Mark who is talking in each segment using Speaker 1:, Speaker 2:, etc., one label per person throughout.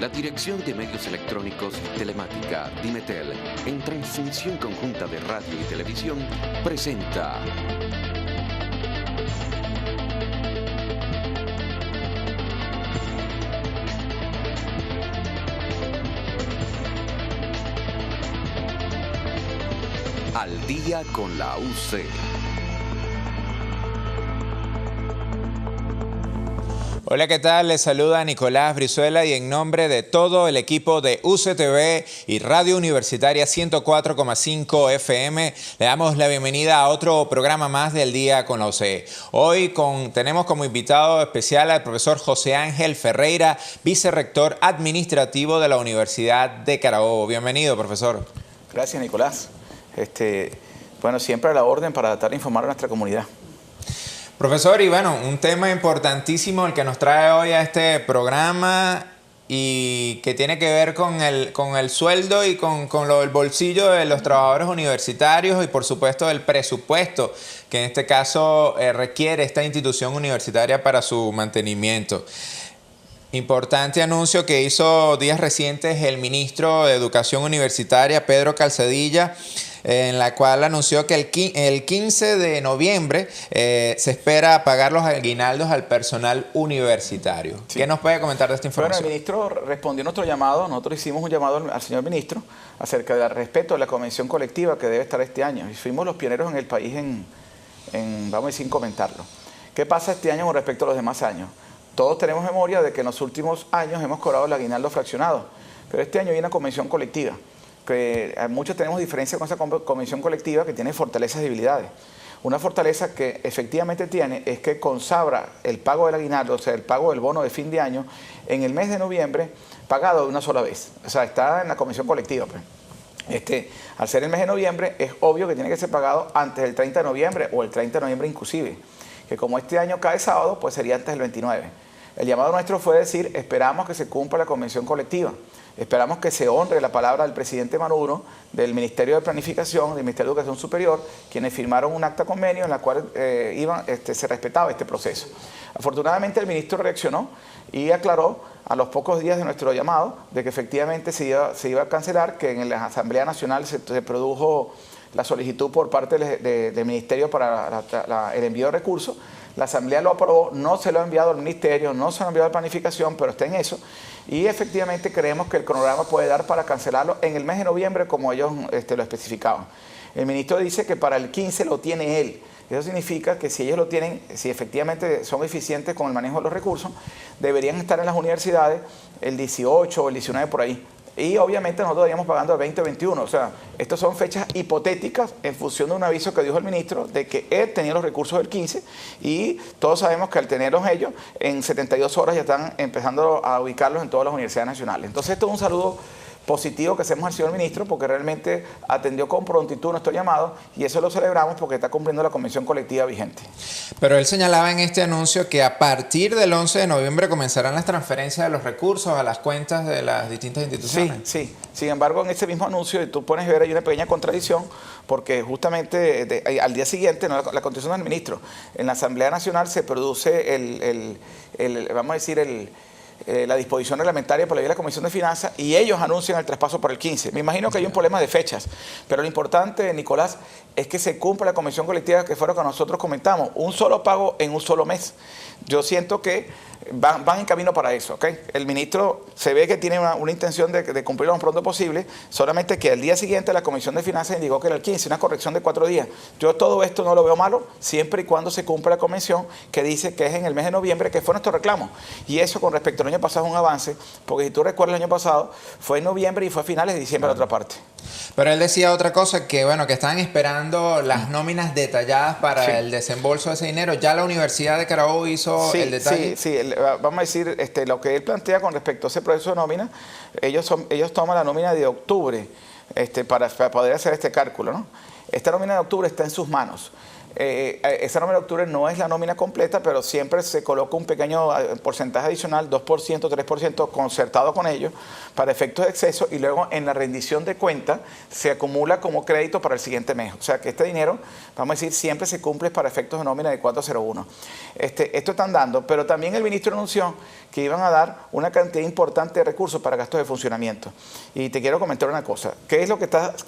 Speaker 1: La Dirección de Medios Electrónicos Telemática, Dimetel, en transmisión conjunta de radio y televisión, presenta Al Día con la UC.
Speaker 2: Hola, ¿qué tal? Les saluda Nicolás Brizuela y en nombre de todo el equipo de UCTV y Radio Universitaria 104,5 FM le damos la bienvenida a otro programa más del Día con la UC. Hoy tenemos como invitado especial al profesor José Ángel Ferreira, vicerrector administrativo de la Universidad de Carabobo. Bienvenido, profesor.
Speaker 3: Gracias, Nicolás. Bueno, siempre a la orden para tratar de informar a nuestra comunidad.
Speaker 2: Profesor, y bueno, un tema importantísimo el que nos trae hoy a este programa y que tiene que ver con el sueldo y con el bolsillo de los trabajadores universitarios y por supuesto el presupuesto que en este caso requiere esta institución universitaria para su mantenimiento. Importante anuncio que hizo días recientes el ministro de Educación Universitaria, Pedro Calzadilla, en la cual anunció que el 15 de noviembre se espera pagar los aguinaldos al personal universitario. Sí. ¿Qué nos puede comentar de esta información?
Speaker 3: Bueno, el ministro respondió a nuestro llamado. Nosotros hicimos un llamado al señor ministro acerca del respeto de la convención colectiva que debe estar este año. Y fuimos los pioneros en el país vamos a decir, sin comentarlo. ¿Qué pasa este año con respecto a los demás años? Todos tenemos memoria de que en los últimos años hemos cobrado el aguinaldo fraccionado, pero este año hay una convención colectiva, que muchos tenemos diferencia con esa convención colectiva que tiene fortalezas y debilidades. Una fortaleza que efectivamente tiene es que consagra el pago del aguinaldo, o sea, el pago del bono de fin de año, en el mes de noviembre, pagado de una sola vez. O sea, está en la convención colectiva, pues. Al ser el mes de noviembre, es obvio que tiene que ser pagado antes del 30 de noviembre o el 30 de noviembre inclusive, que como este año cae sábado, pues sería antes del 29. El llamado nuestro fue decir, esperamos que se cumpla la convención colectiva, esperamos que se honre la palabra del presidente Maduro, del Ministerio de Planificación, del Ministerio de Educación Superior, quienes firmaron un acta convenio en la cual se respetaba este proceso. Afortunadamente el ministro reaccionó y aclaró a los pocos días de nuestro llamado de que efectivamente se iba a cancelar, que en la Asamblea Nacional se produjo la solicitud por parte del Ministerio para el envío de recursos. La Asamblea lo aprobó, no se lo ha enviado al Ministerio, no se lo ha enviado a Planificación, pero está en eso. Y efectivamente creemos que el cronograma puede dar para cancelarlo en el mes de noviembre, como ellos lo especificaban. El ministro dice que para el 15 lo tiene él. Eso significa que si ellos lo tienen, si efectivamente son eficientes con el manejo de los recursos, deberían estar en las universidades el 18 o el 19 por ahí. Y obviamente nosotros estaríamos pagando el 2021. O sea, estas son fechas hipotéticas en función de un aviso que dijo el ministro de que él tenía los recursos del 15 y todos sabemos que al tenerlos ellos, en 72 horas ya están empezando a ubicarlos en todas las universidades nacionales. Entonces esto es un saludo positivo que hacemos al señor ministro porque realmente atendió con prontitud nuestro llamado y eso lo celebramos porque está cumpliendo la convención colectiva vigente.
Speaker 2: Pero él señalaba en este anuncio que a partir del 11 de noviembre comenzarán las transferencias de los recursos a las cuentas de las distintas instituciones.
Speaker 3: Sí. Sin embargo, en ese mismo anuncio, tú pones a ver, hay una pequeña contradicción porque justamente al día siguiente, no la contestación del ministro, en la Asamblea Nacional se produce vamos a decir, la disposición reglamentaria por la vía de la Comisión de Finanzas y ellos anuncian el traspaso para el 15. Me imagino que hay un problema de fechas, pero lo importante, Nicolás, es que se cumpla la convención colectiva que fue lo que nosotros comentamos, un solo pago en un solo mes. Yo siento que van en camino para eso, ¿ok? El ministro se ve que tiene una intención de cumplirlo lo más pronto posible, solamente que al día siguiente la Comisión de Finanzas indicó que era el 15, una corrección de 4 días. Yo todo esto no lo veo malo, siempre y cuando se cumpla la convención que dice que es en el mes de noviembre, que fue nuestro reclamo. Y eso con respecto al año pasado es un avance, porque si tú recuerdas el año pasado, fue en noviembre y fue a finales de diciembre la otra parte.
Speaker 2: Pero él decía otra cosa, que bueno, que estaban esperando las nóminas detalladas para el desembolso de ese dinero. ¿Ya la Universidad de Carabobo hizo el detalle?
Speaker 3: Sí, vamos a decir, lo que él plantea con respecto a ese proceso de nómina, ellos toman la nómina de octubre para poder hacer este cálculo, ¿no? Esta nómina de octubre está en sus manos. esa nómina de octubre no es la nómina completa, pero siempre se coloca un pequeño porcentaje adicional, 2%, 3%, concertado con ellos, para efectos de exceso, y luego en la rendición de cuenta se acumula como crédito para el siguiente mes. O sea que este dinero, vamos a decir, siempre se cumple para efectos de nómina de 401. Esto están dando, pero también el ministro anunció que iban a dar una cantidad importante de recursos para gastos de funcionamiento. Y te quiero comentar una cosa.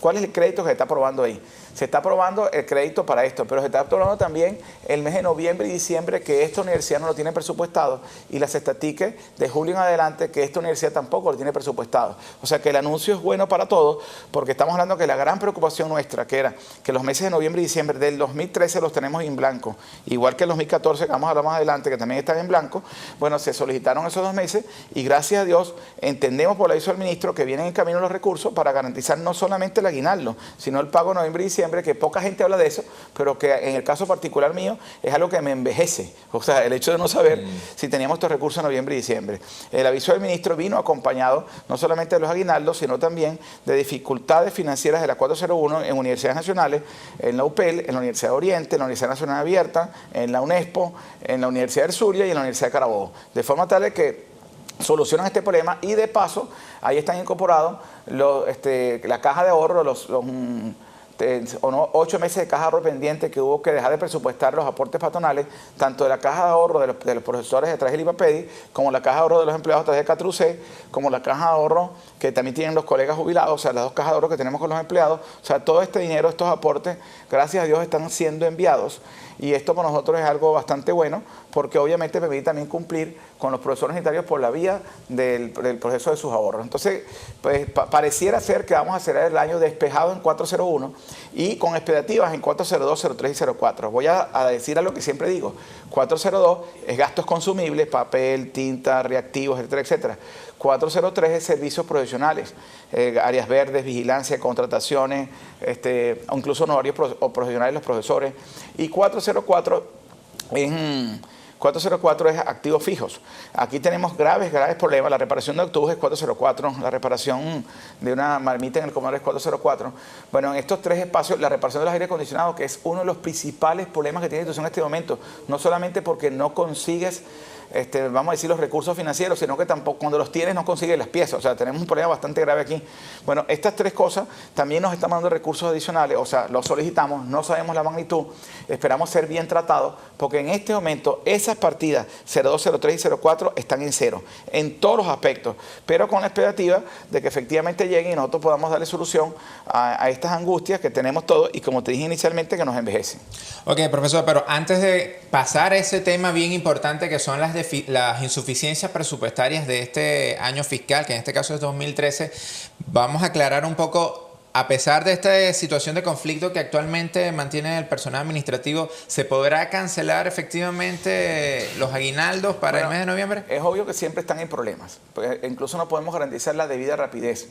Speaker 3: ¿Cuál es el crédito que se está aprobando ahí? Se está aprobando el crédito para esto, pero se está aprobando también el mes de noviembre y diciembre, que esta universidad no lo tiene presupuestado, y las estatiques de julio en adelante, que esta universidad tampoco lo tiene presupuestado. O sea que el anuncio es bueno para todos, porque estamos hablando que la gran preocupación nuestra, que era que los meses de noviembre y diciembre del 2013 los tenemos en blanco, igual que el 2014, que vamos a hablar más adelante, que también están en blanco. Bueno, se solicitaron esos 2 meses y gracias a Dios entendemos por la aviso del ministro que vienen en camino los recursos para garantizar no solamente el aguinaldo, sino el pago de noviembre y diciembre, que poca gente habla de eso, pero que en el caso particular mío es algo que me envejece. O sea, el hecho de no saber si teníamos estos recursos en noviembre y diciembre. El aviso del ministro vino acompañado no solamente de los aguinaldos, sino también de dificultades financieras de la 401 en universidades nacionales, en la UPEL, en la Universidad de Oriente, en la Universidad Nacional Abierta, en la UNESPO, en la Universidad del Zulia y en la Universidad de Carabobo. De forma tal de que solucionan este problema, y de paso ahí están incorporados la caja de ahorro, los 8 meses de caja de ahorro pendiente que hubo que dejar de presupuestar los aportes patronales, tanto de la caja de ahorro de los profesores a través del IPAPEDI, como la caja de ahorro de los empleados a través de CATRUCE, como la caja de ahorro que también tienen los colegas jubilados, o sea, las 2 cajas de ahorro que tenemos con los empleados. O sea, todo este dinero, estos aportes, gracias a Dios, están siendo enviados, y esto para nosotros es algo bastante bueno, porque obviamente permite también cumplir con los profesores universitarios por la vía del proceso de sus ahorros. Entonces, pues pareciera ser que vamos a cerrar el año despejado en 401 y con expectativas en 402, 03 y 04. Voy a decir algo que siempre digo. 402 es gastos consumibles, papel, tinta, reactivos, etcétera, etcétera. 403 es servicios profesionales, áreas verdes, vigilancia, contrataciones, incluso honorarios profesionales de los profesores. Y 404 es activos fijos. Aquí tenemos graves problemas. La reparación de autobús es 404, la reparación de una marmita en el comedor es 404. Bueno, en estos 3 espacios, la reparación de los aire acondicionados, que es uno de los principales problemas que tiene la institución en este momento, no solamente porque no consigues vamos a decir, los recursos financieros, sino que tampoco, cuando los tienes, no consigues las piezas. O sea, tenemos un problema bastante grave aquí. Bueno, estas 3 cosas también nos están dando recursos adicionales. O sea, los solicitamos, no sabemos la magnitud, esperamos ser bien tratados, porque en este momento esas partidas 02, 03 y 04 están en cero, en todos los aspectos, pero con la expectativa de que efectivamente lleguen y nosotros podamos darle solución a estas angustias que tenemos todos, y como te dije inicialmente, que nos envejecen.
Speaker 2: Ok, profesor, pero antes de pasar a ese tema bien importante que son las insuficiencias presupuestarias de este año fiscal, que en este caso es 2013, vamos a aclarar un poco, a pesar de esta situación de conflicto que actualmente mantiene el personal administrativo, ¿se podrá cancelar efectivamente los aguinaldos para el mes de noviembre?
Speaker 3: Es obvio que siempre están en problemas, porque incluso no podemos garantizar la debida rapidez.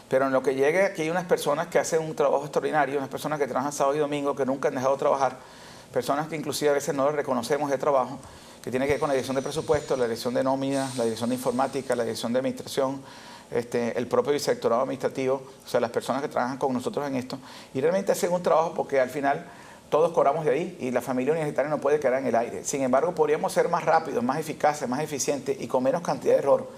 Speaker 3: Pero en lo que llegue, aquí hay unas personas que hacen un trabajo extraordinario, unas personas que trabajan sábado y domingo, que nunca han dejado de trabajar, personas que inclusive a veces no les reconocemos de trabajo, que tiene que ver con la dirección de presupuesto, la dirección de nómina, la dirección de informática, la dirección de administración, el propio vicerrectorado administrativo, o sea, las personas que trabajan con nosotros en esto, y realmente hacen un trabajo porque al final todos cobramos de ahí y la familia universitaria no puede quedar en el aire. Sin embargo, podríamos ser más rápidos, más eficaces, más eficientes y con menos cantidad de error.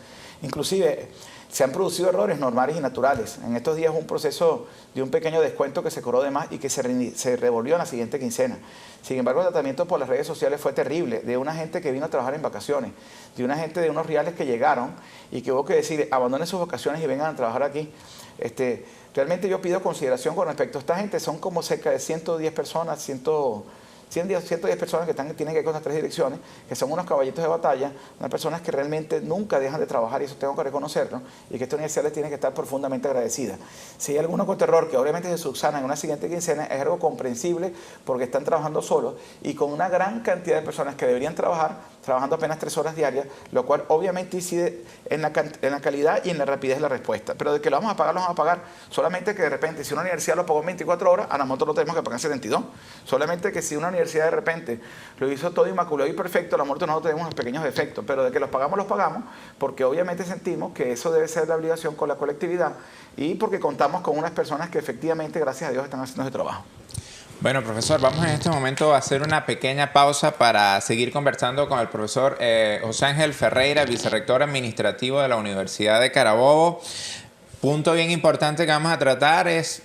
Speaker 3: Inclusive, se han producido errores normales y naturales. En estos días hubo un proceso de un pequeño descuento que se cobró de más y que se revolvió en la siguiente quincena. Sin embargo, el tratamiento por las redes sociales fue terrible, de una gente que vino a trabajar en vacaciones, de una gente de unos reales que llegaron y que hubo que decir, abandonen sus vacaciones y vengan a trabajar aquí. Realmente yo pido consideración con respecto a esta gente. Son como cerca de 110 personas, 110 personas que tienen que ver con las 3 direcciones, que son unos caballitos de batalla, unas personas que realmente nunca dejan de trabajar, y eso tengo que reconocerlo, y que esta universidad les tiene que estar profundamente agradecida. Si hay algún terror que obviamente se subsana en una siguiente quincena, es algo comprensible porque están trabajando solos y con una gran cantidad de personas que deberían trabajar, trabajando apenas 3 horas diarias, lo cual obviamente incide en la calidad y en la rapidez de la respuesta. Pero de que lo vamos a pagar, solamente que de repente, si una universidad lo pagó en 24 horas, a nosotros lo tenemos que pagar en 72. Solamente que si una universidad de repente lo hizo todo inmaculado y perfecto, a lo mejor nosotros tenemos unos pequeños defectos, pero de que los pagamos, porque obviamente sentimos que eso debe ser la obligación con la colectividad y porque contamos con unas personas que efectivamente, gracias a Dios, están haciendo ese trabajo.
Speaker 2: Bueno, profesor, vamos en este momento a hacer una pequeña pausa para seguir conversando con el profesor José Ángel Ferreira, vicerrector administrativo de la Universidad de Carabobo. Punto bien importante que vamos a tratar es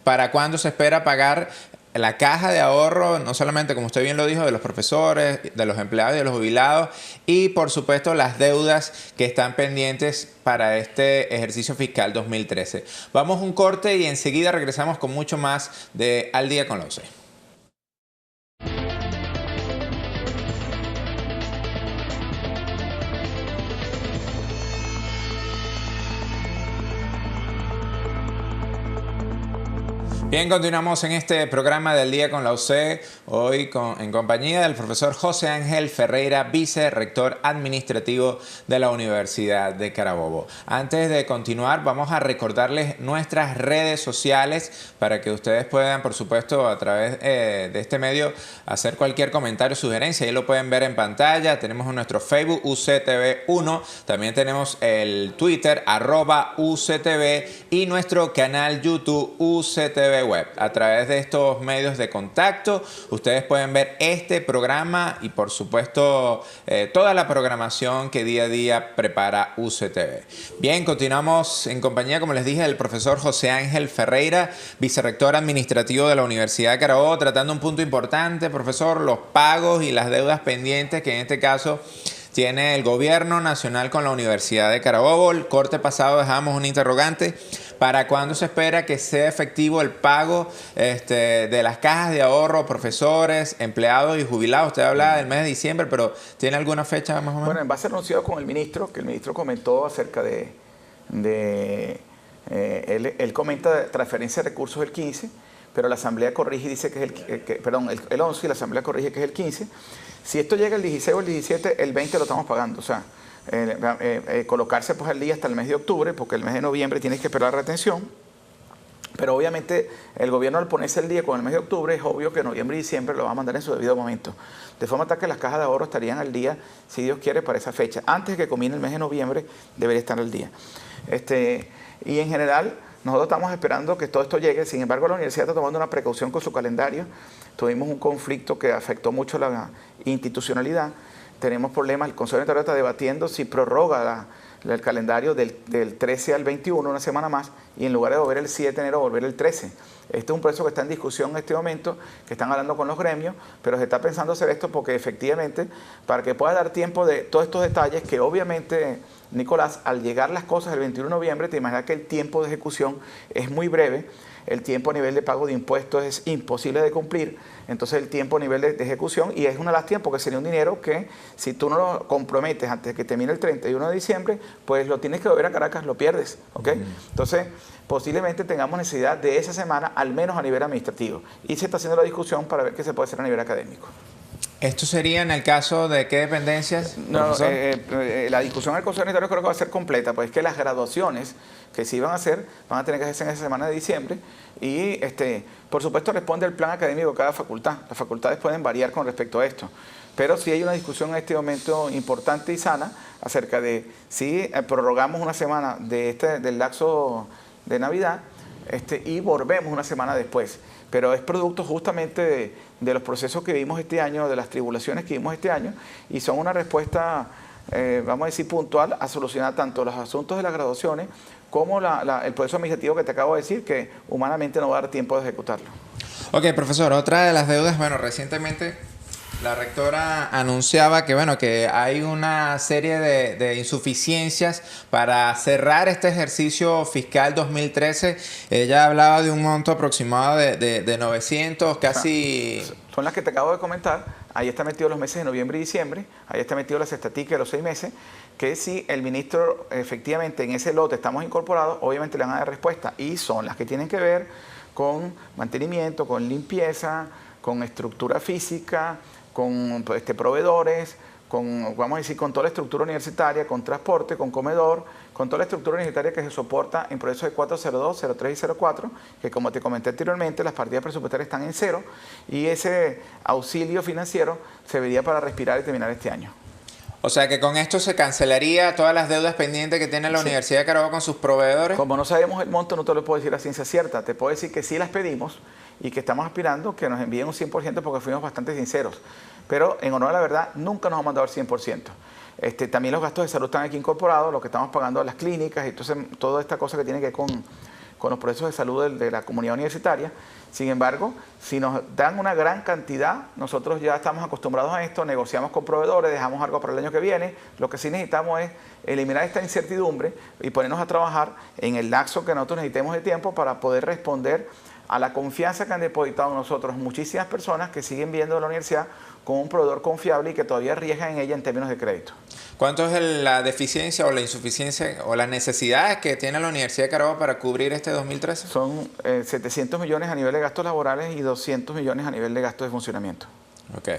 Speaker 2: para cuándo se espera pagar la caja de ahorro, no solamente, como usted bien lo dijo, de los profesores, de los empleados y de los jubilados, y por supuesto las deudas que están pendientes para este ejercicio fiscal 2013. Vamos a un corte y enseguida regresamos con mucho más de Al Día con la UC. Bien, continuamos en este programa del Día con la UC, hoy en compañía del profesor José Ángel Ferreira, vicerrector administrativo de la Universidad de Carabobo. Antes de continuar, vamos a recordarles nuestras redes sociales para que ustedes puedan, por supuesto, a través de este medio, hacer cualquier comentario o sugerencia. Ahí lo pueden ver en pantalla. Tenemos nuestro Facebook UCTV1, también tenemos el Twitter @UCTV y nuestro canal YouTube UCTV Web. A través de estos medios de contacto, ustedes pueden ver este programa y, por supuesto, toda la programación que día a día prepara UCTV. Bien, continuamos en compañía, como les dije, del profesor José Ángel Ferreira, vicerrector administrativo de la Universidad de Carabobo, tratando un punto importante, profesor, los pagos y las deudas pendientes que en este caso tiene el gobierno nacional con la Universidad de Carabobo. El corte pasado dejamos un interrogante. ¿Para cuándo se espera que sea efectivo el pago de las cajas de ahorro, profesores, empleados y jubilados? Usted hablaba del mes de diciembre, pero ¿tiene alguna fecha más o menos?
Speaker 3: Bueno, va a ser anunciado con el ministro, que el ministro comentó acerca él comenta de transferencia de recursos el 15, pero la Asamblea corrige y dice que es el 11 y la Asamblea corrige que es el 15. Si esto llega el 16 o el 17, el 20 lo estamos pagando. O sea, colocarse pues al día hasta el mes de octubre, porque el mes de noviembre tienes que esperar la retención. Pero obviamente el gobierno, al ponerse el día con el mes de octubre, es obvio que noviembre y diciembre lo va a mandar en su debido momento. De forma tal que las cajas de ahorro estarían al día, si Dios quiere, para esa fecha. Antes de que comience el mes de noviembre, debería estar al día. Y en general, nosotros estamos esperando que todo esto llegue. Sin embargo, la universidad está tomando una precaución con su calendario. Tuvimos un conflicto que afectó mucho la institucionalidad. Tenemos problemas. El Consejo de Estado está debatiendo si prorroga el calendario del 13 al 21, una semana más, y en lugar de volver el 7 de enero, volver el 13. Este es un proceso que está en discusión en este momento, que están hablando con los gremios, pero se está pensando hacer esto porque efectivamente, para que pueda dar tiempo de todos estos detalles, que obviamente, Nicolás, al llegar las cosas el 21 de noviembre, te imaginas que el tiempo de ejecución es muy breve. El tiempo a nivel de pago de impuestos es imposible de cumplir, entonces el tiempo a nivel de ejecución, y es una lástima porque sería un dinero que si tú no lo comprometes antes de que termine el 31 de diciembre, pues lo tienes que volver a Caracas, lo pierdes, ¿ok? Entonces, posiblemente tengamos necesidad de esa semana, al menos a nivel administrativo, y se está haciendo la discusión para ver qué se puede hacer a nivel académico.
Speaker 2: ¿Esto sería en el caso de qué dependencias?
Speaker 3: No, la discusión del Consejo Unitario creo que va a ser completa, pues es que las graduaciones que se iban a hacer van a tener que hacerse en esa semana de diciembre y por supuesto responde el plan académico de cada facultad. Las facultades pueden variar con respecto a esto, pero sí hay una discusión en este momento importante y sana acerca de si prorrogamos una semana del lapso de Navidad y volvemos una semana después. Pero es producto justamente de los procesos que vimos este año, de las tribulaciones que vimos este año, y son una respuesta, vamos a decir, puntual a solucionar tanto los asuntos de las graduaciones como el proceso administrativo que te acabo de decir, que humanamente no va a dar tiempo de ejecutarlo.
Speaker 2: Ok, profesor, otra de las deudas, bueno, recientemente la rectora anunciaba que hay una serie de insuficiencias para cerrar este ejercicio fiscal 2013. Ella hablaba de un monto aproximado de 900, casi...
Speaker 3: Son las que te acabo de comentar. Ahí está metido los meses de noviembre y diciembre. Ahí está metido las estatísticas de los 6 meses. Que si el ministro efectivamente en ese lote estamos incorporados, obviamente le van a dar respuesta. Y son las que tienen que ver con mantenimiento, con limpieza, con estructura física, con proveedores, vamos a decir, con toda la estructura universitaria, con transporte, con comedor, con toda la estructura universitaria que se soporta en procesos de 402, 03 y 04, que como te comenté anteriormente, las partidas presupuestarias están en cero y ese auxilio financiero se vería para respirar y terminar este año.
Speaker 2: O sea que con esto se cancelaría todas las deudas pendientes que tiene la Universidad de Carabobo con sus proveedores.
Speaker 3: Como no sabemos el monto, no te lo puedo decir a ciencia cierta. Te puedo decir que sí las pedimos y que estamos aspirando que nos envíen un 100% porque fuimos bastante sinceros. Pero en honor a la verdad, nunca nos han mandado el 100%. También los gastos de salud están aquí incorporados, lo que estamos pagando a las clínicas, entonces toda esta cosa que tiene que ver con los procesos de salud de la comunidad universitaria. Sin embargo, si nos dan una gran cantidad, nosotros ya estamos acostumbrados a esto, negociamos con proveedores, dejamos algo para el año que viene. Lo que sí necesitamos es eliminar esta incertidumbre y ponernos a trabajar en el lapso que nosotros necesitemos de tiempo para poder responder a la confianza que han depositado en nosotros muchísimas personas que siguen viendo la universidad como un proveedor confiable y que todavía arriesgan en ella en términos de crédito.
Speaker 2: ¿Cuánto es la deficiencia o la insuficiencia o las necesidades que tiene la Universidad de Carabobo para cubrir este 2013?
Speaker 3: Son 700 millones a nivel de gastos laborales y 200 millones a nivel de gastos de funcionamiento.
Speaker 2: Ok.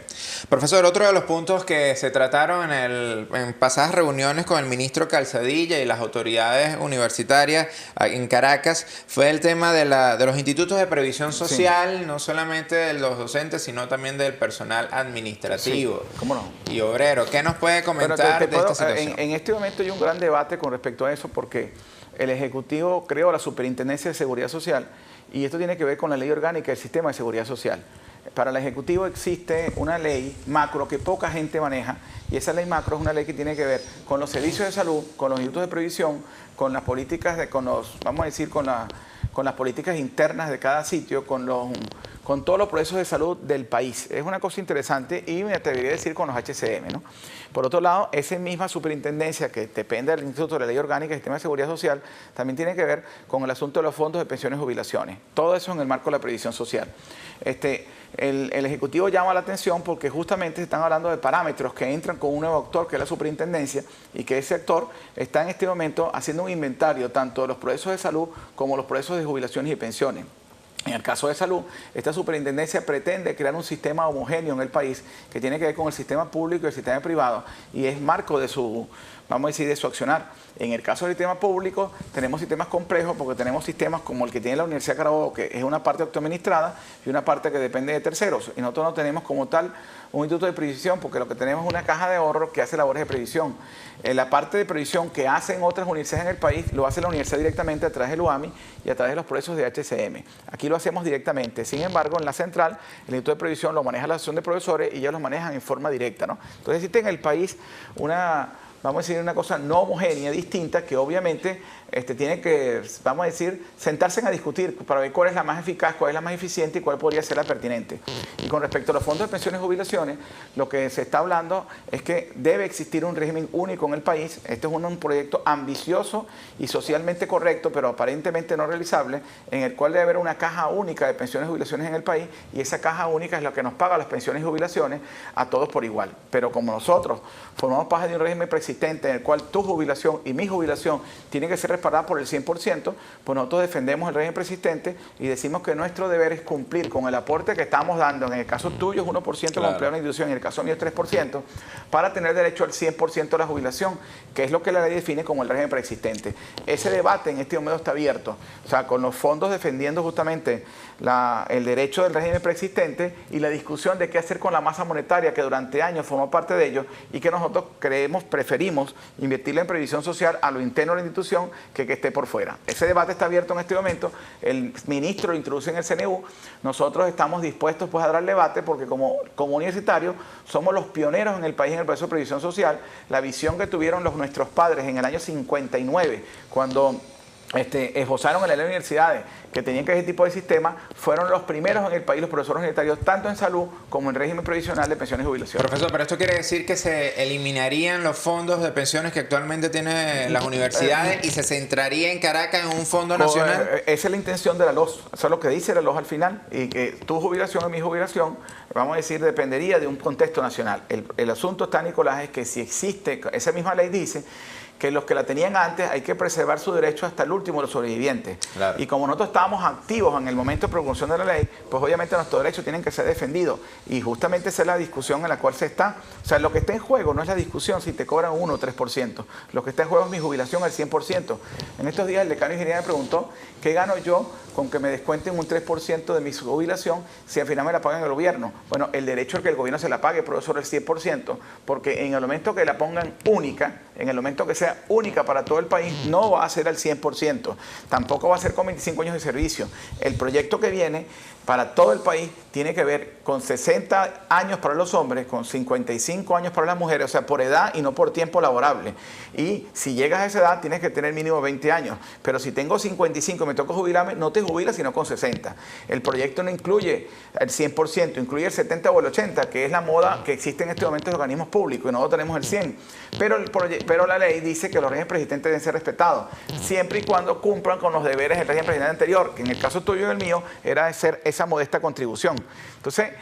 Speaker 2: Profesor, otro de los puntos que se trataron en pasadas reuniones con el ministro Calzadilla y las autoridades universitarias en Caracas fue el tema de los institutos de previsión social, sí, no solamente de los docentes, sino también del personal administrativo,
Speaker 3: sí, ¿cómo no?
Speaker 2: Y obrero. ¿Qué nos puede comentar de esta situación?
Speaker 3: En este momento hay un gran debate con respecto a eso porque el Ejecutivo creó la Superintendencia de Seguridad Social y esto tiene que ver con la Ley Orgánica del Sistema de Seguridad Social. Para el Ejecutivo existe una ley macro que poca gente maneja y esa ley macro es una ley que tiene que ver con los servicios de salud, con los institutos de previsión, con las políticas, vamos a decir, con las políticas internas de cada sitio, con todos los procesos de salud del país. Es una cosa interesante y me atrevería a decir con los HCM, ¿no? Por otro lado, esa misma superintendencia que depende del Instituto de la Ley Orgánica del Sistema de Seguridad Social también tiene que ver con el asunto de los fondos de pensiones y jubilaciones. Todo eso en el marco de la previsión social. El Ejecutivo llama la atención porque justamente se están hablando de parámetros que entran con un nuevo actor que es la superintendencia y que ese actor está en este momento haciendo un inventario tanto de los procesos de salud como los procesos de jubilaciones y pensiones. En el caso de salud, esta superintendencia pretende crear un sistema homogéneo en el país que tiene que ver con el sistema público y el sistema privado y es marco de su, vamos a decir, de su accionar. En el caso del sistema público tenemos sistemas complejos porque tenemos sistemas como el que tiene la Universidad de Carabobo, que es una parte autoadministrada y una parte que depende de terceros. Y nosotros no tenemos como tal un instituto de previsión porque lo que tenemos es una caja de ahorro que hace labores de previsión. La parte de previsión que hacen otras universidades en el país lo hace la universidad directamente a través del UAMI y a través de los procesos de HCM. Aquí lo hacemos directamente. Sin embargo, en la central, el instituto de previsión lo maneja la asociación de profesores y ellos lo manejan en forma directa, ¿no? Entonces existe en el país vamos a decir, una cosa no homogénea, distinta, que obviamente tiene que, vamos a decir, sentarse a discutir para ver cuál es la más eficaz, cuál es la más eficiente y cuál podría ser la pertinente. Y con respecto a los fondos de pensiones y jubilaciones, lo que se está hablando es que debe existir un régimen único en el país. Este es un proyecto ambicioso y socialmente correcto, pero aparentemente no realizable, en el cual debe haber una caja única de pensiones y jubilaciones en el país y esa caja única es la que nos paga las pensiones y jubilaciones a todos por igual. Pero como nosotros formamos parte de un régimen preexistente en el cual tu jubilación y mi jubilación tienen que ser respaldadas por el 100%, pues nosotros defendemos el régimen preexistente y decimos que nuestro deber es cumplir con el aporte que estamos dando. En el caso tuyo es 1% como empleado de una institución, en el caso mío es 3%, para tener derecho al 100% de la jubilación, que es lo que la ley define como el régimen preexistente. Ese debate en este momento está abierto, o sea, con los fondos defendiendo justamente el derecho del régimen preexistente y la discusión de qué hacer con la masa monetaria que durante años formó parte de ello y que nosotros preferimos invertirla en previsión social a lo interno de la institución que esté por fuera. Ese debate está abierto en este momento, el ministro lo introduce en el CNU, nosotros estamos dispuestos pues a dar el debate porque como universitarios somos los pioneros en el país en el proceso de previsión social, la visión que tuvieron nuestros padres en el año 59, cuando esbozaron en las universidades que tenían que ese tipo de sistema, fueron los primeros en el país, los profesores universitarios, tanto en salud como en régimen previsional de pensiones y jubilaciones.
Speaker 2: Profesor, pero esto quiere decir que se eliminarían los fondos de pensiones que actualmente tienen las universidades y se centraría en Caracas en un fondo nacional.
Speaker 3: Esa es la intención de la LOS, eso es lo que dice la LOS al final, y que tu jubilación y mi jubilación, vamos a decir, dependería de un contexto nacional. El asunto está, Nicolás, es que si existe, esa misma ley dice que los que la tenían antes hay que preservar su derecho hasta el último de los sobrevivientes. Claro. Y como nosotros estábamos activos en el momento de promulgación de la ley, pues obviamente nuestros derechos tienen que ser defendidos. Y justamente esa es la discusión en la cual se está. O sea, lo que está en juego no es la discusión si te cobran 1 o 3%. Lo que está en juego es mi jubilación al 100%. En estos días el decano de ingeniería me preguntó ¿qué gano yo con que me descuenten un 3% de mi jubilación si al final me la pagan el gobierno? Bueno, el derecho a que el gobierno se la pague, profesor, el 100%, porque en el momento que la pongan única, en el momento que sea única para todo el país, no va a ser al 100%. Tampoco va a ser con 25 años de servicio. El proyecto que viene para todo el país tiene que ver con 60 años para los hombres, con 55 años para las mujeres, o sea, por edad y no por tiempo laborable. Y si llegas a esa edad, tienes que tener mínimo 20 años. Pero si tengo 55 y me toca jubilarme, no te jubilas sino con 60. El proyecto no incluye el 100%, incluye el 70 o el 80, que es la moda que existe en este momento en los organismos públicos, y nosotros tenemos el 100. Pero la ley dice que los regímenes preexistentes deben ser respetados, siempre y cuando cumplan con los deberes del régimen preexistente anterior, que en el caso tuyo y el mío era hacer esa modesta contribución. Entonces,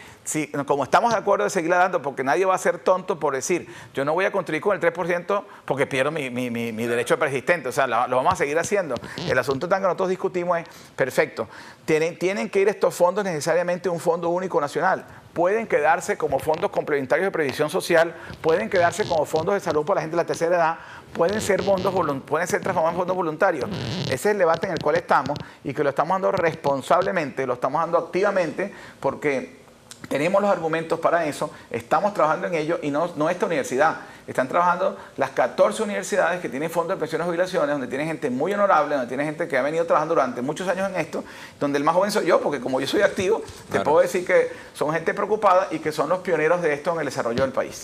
Speaker 3: como estamos de acuerdo de seguirla dando, porque nadie va a ser tonto por decir, yo no voy a contribuir con el 3% porque pierdo mi derecho preexistente, o sea, lo vamos a seguir haciendo. El asunto tan que nosotros discutimos es, perfecto, tienen que ir estos fondos necesariamente a un fondo único nacional. Pueden quedarse como fondos complementarios de previsión social, pueden quedarse como fondos de salud para la gente de la tercera edad, pueden ser transformados en fondos voluntarios. Ese es el debate en el cual estamos y que lo estamos dando responsablemente, lo estamos dando activamente porque tenemos los argumentos para eso, estamos trabajando en ello y no esta universidad. Están trabajando las 14 universidades que tienen fondos de pensiones y jubilaciones, donde tienen gente muy honorable, donde tienen gente que ha venido trabajando durante muchos años en esto, donde el más joven soy yo, porque como yo soy activo, te puedo decir que son gente preocupada y que son los pioneros de esto en el desarrollo del país.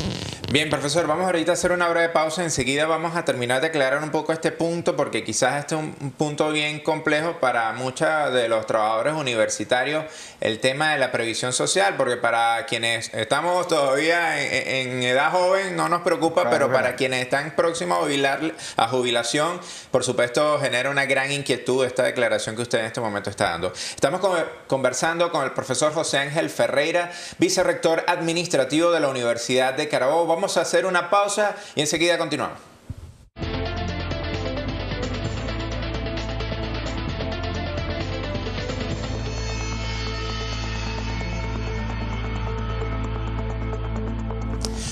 Speaker 2: Bien, profesor, vamos ahorita a hacer una breve pausa. Enseguida vamos a terminar de aclarar un poco este punto, porque quizás este es un punto bien complejo para muchos de los trabajadores universitarios, el tema de la previsión social, porque para quienes estamos todavía en edad joven no nos preocupa, pero para quienes están próximos a jubilación, por supuesto, genera una gran inquietud esta declaración que usted en este momento está dando. Estamos conversando con el profesor José Ángel Ferreira, vicerrector administrativo de la Universidad de Carabobo. Vamos a hacer una pausa y enseguida continuamos.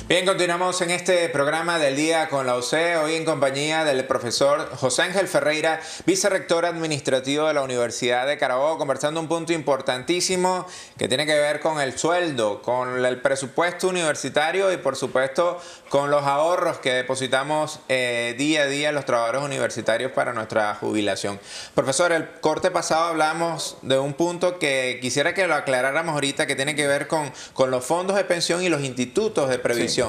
Speaker 2: Bien, continuamos en este programa del día con la UC, hoy en compañía del profesor José Ángel Ferreira, vicerrector administrativo de la Universidad de Carabobo, conversando un punto importantísimo que tiene que ver con el sueldo, con el presupuesto universitario y por supuesto con los ahorros que depositamos día a día los trabajadores universitarios para nuestra jubilación. Profesor, el corte pasado hablamos de un punto que quisiera que lo aclaráramos ahorita, que tiene que ver con los fondos de pensión y los institutos de previsión. Sí.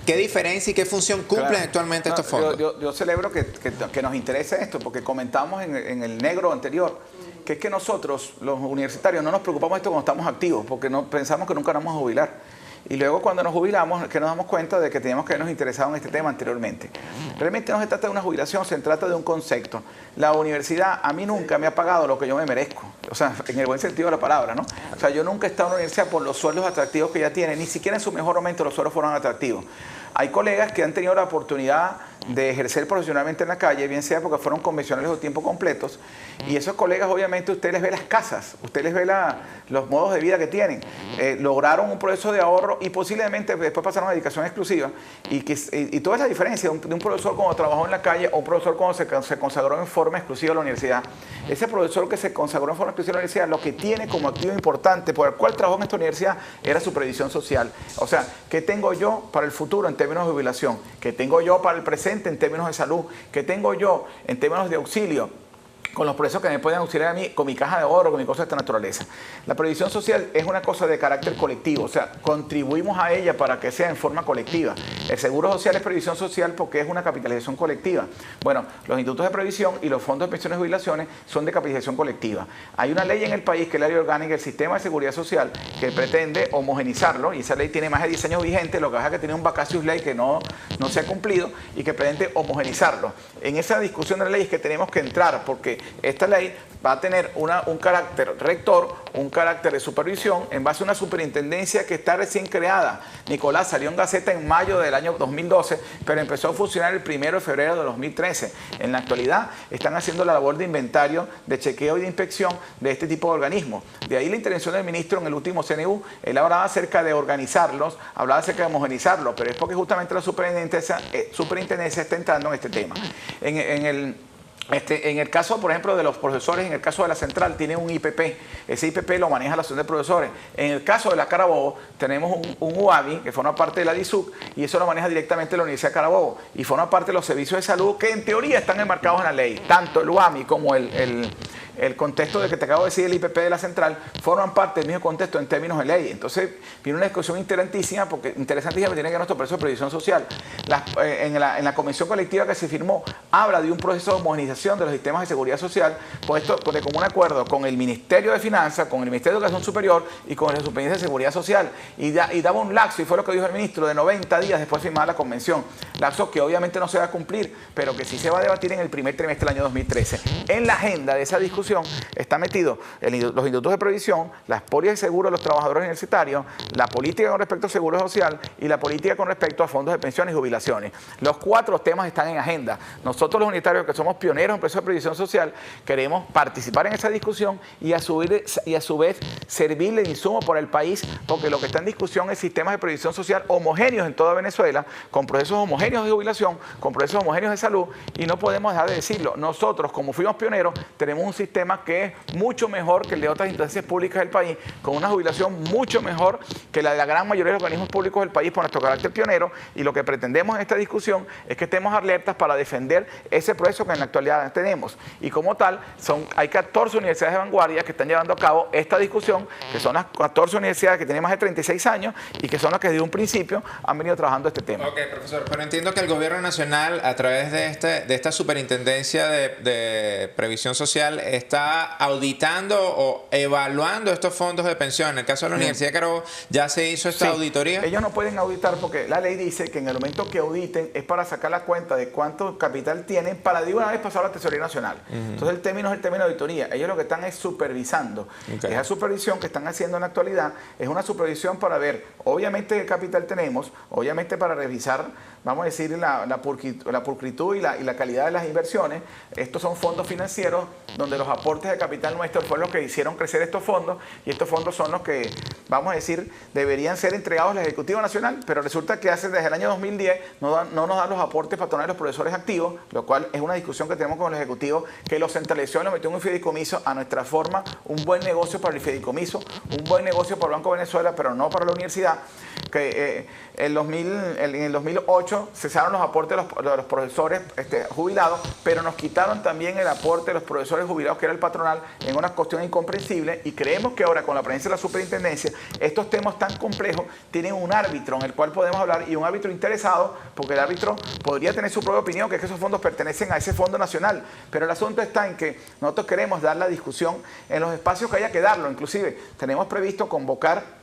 Speaker 2: ¿Qué diferencia y qué función cumplen actualmente estos fondos?
Speaker 3: Yo celebro que nos interese esto, porque comentamos en el negro anterior, que es que nosotros, los universitarios, no nos preocupamos de esto cuando estamos activos, porque no pensamos que nunca nos vamos a jubilar. Y luego cuando nos jubilamos, que nos damos cuenta de que teníamos que habernos interesado en este tema anteriormente. Realmente no se trata de una jubilación, se trata de un concepto. La universidad a mí nunca me ha pagado lo que yo me merezco, o sea, en el buen sentido de la palabra, ¿no? O sea, yo nunca he estado en una universidad por los sueldos atractivos que ya tiene, ni siquiera en su mejor momento los sueldos fueron atractivos. Hay colegas que han tenido la oportunidad de ejercer profesionalmente en la calle, bien sea porque fueron convencionales o tiempo completos, y esos colegas obviamente usted les ve las casas, usted les ve los modos de vida que tienen, lograron un proceso de ahorro y posiblemente después pasaron a dedicación exclusiva, y toda esa diferencia de un profesor cuando trabajó en la calle o un profesor cuando se consagró en forma exclusiva a la universidad. Ese profesor que se consagró en forma exclusiva a la universidad, lo que tiene como activo importante por el cual trabajó en esta universidad era su previsión social. O sea, ¿qué tengo yo para el futuro en términos de jubilación? ¿Qué tengo yo para el presente en términos de salud? ¿Qué tengo yo en términos de auxilio? Con los procesos que me pueden auxiliar a mí, con mi caja de ahorro, con mi cosa de esta naturaleza. La previsión social es una cosa de carácter colectivo, o sea, contribuimos a ella para que sea en forma colectiva. El seguro social es previsión social porque es una capitalización colectiva. Bueno, los institutos de previsión y los fondos de pensiones y jubilaciones son de capitalización colectiva. Hay una ley en el país, que es la ley orgánica del sistema de seguridad social, que pretende homogenizarlo, y esa ley tiene más de 10 años vigente, lo que pasa es que tiene un vacacius ley que no se ha cumplido y que pretende homogenizarlo. En esa discusión de la ley es que tenemos que entrar, porque esta ley va a tener un carácter rector, un carácter de supervisión en base a una superintendencia que está recién creada. Nicolás, salió en Gaceta en mayo del año 2012, pero empezó a funcionar el 1 de febrero de 2013. En la actualidad están haciendo la labor de inventario, de chequeo y de inspección de este tipo de organismos. De ahí la intervención del ministro en el último CNU. Él hablaba acerca de organizarlos, hablaba acerca de homogenizarlos, pero es porque justamente la superintendencia está entrando en este tema. En el caso, por ejemplo, de los profesores, en el caso de la central, tiene un IPP. Ese IPP lo maneja la asociación de profesores. En el caso de la Carabobo, tenemos un UAMI, que forma parte de la DISUC, y eso lo maneja directamente la Universidad de Carabobo. Y forma parte de los servicios de salud que en teoría están enmarcados en la ley. Tanto el UAMI como el contexto de que te acabo de decir, el IPP de la central, forman parte del mismo contexto en términos de ley. Entonces, viene una discusión interesantísima, porque tiene que ver nuestro proceso de previsión social. En la convención colectiva que se firmó, habla de un proceso de homogenización de los sistemas de seguridad social, puesto de común acuerdo con el Ministerio de Finanzas, con el Ministerio de Educación Superior y con la Superintendencia de Seguridad Social. Y daba un lapso, y fue lo que dijo el ministro, de 90 días después de firmar la convención. Lapso que obviamente no se va a cumplir, pero que sí se va a debatir en el primer trimestre del año 2013. En la agenda de esa discusión está metido los institutos de previsión, las pólizas de seguro de los trabajadores universitarios, la política con respecto al seguro social y la política con respecto a fondos de pensiones y jubilaciones. Los 4 temas están en agenda. Nosotros los unitarios, que somos pioneros en proceso de previsión social, queremos participar en esa discusión y a su vez servirle de insumo por el país, porque lo que está en discusión es sistemas de previsión social homogéneos en toda Venezuela, con procesos homogéneos de jubilación, con procesos homogéneos de salud, y no podemos dejar de decirlo. Nosotros, como fuimos pioneros, tenemos un sistema que es mucho mejor que el de otras instancias públicas del país, con una jubilación mucho mejor que la de la gran mayoría de los organismos públicos del país por nuestro carácter pionero, y lo que pretendemos en esta discusión es que estemos alertas para defender ese proceso que en la actualidad tenemos. Y como tal, hay 14 universidades de vanguardia que están llevando a cabo esta discusión, que son las 14 universidades que tienen más de 36 años y que son las que desde un principio han venido trabajando este tema.
Speaker 2: Ok, profesor, pero entiendo que el gobierno nacional, a través de esta superintendencia de previsión social, está auditando o evaluando estos fondos de pensión. En el caso de la Universidad de Carabobo, ¿ya se hizo esta auditoría?
Speaker 3: Ellos no pueden auditar porque la ley dice que en el momento que auditen es para sacar la cuenta de cuánto capital tienen para de una vez pasar a la Tesorería Nacional. Entonces el término es el término de auditoría. Ellos lo que están es supervisando. Esa supervisión que están haciendo en la actualidad es una supervisión para ver, obviamente, qué capital tenemos, obviamente para revisar, vamos a decir, la pulcritud y la calidad de las inversiones. Estos son fondos financieros donde los aportes de capital nuestro fueron los que hicieron crecer estos fondos, y estos fondos son los que, vamos a decir, deberían ser entregados al Ejecutivo Nacional, pero resulta que desde el año 2010 no nos dan los aportes patronales de los profesores activos, lo cual es una discusión que tenemos con el Ejecutivo, que lo centralizó y lo metió en un fideicomiso a nuestra forma, un buen negocio para el fideicomiso, un buen negocio para el Banco de Venezuela, pero no para la universidad, que en el 2008 cesaron los aportes de los profesores jubilados, pero nos quitaron también el aporte de los profesores jubilados, que era el patronal, en una cuestión incomprensible, y creemos que ahora, con la presencia de la superintendencia, estos temas tan complejos tienen un árbitro en el cual podemos hablar, y un árbitro interesado, porque el árbitro podría tener su propia opinión, que es que esos fondos pertenecen a ese fondo nacional, pero el asunto está en que nosotros queremos dar la discusión en los espacios que haya que darlo. Inclusive tenemos previsto convocar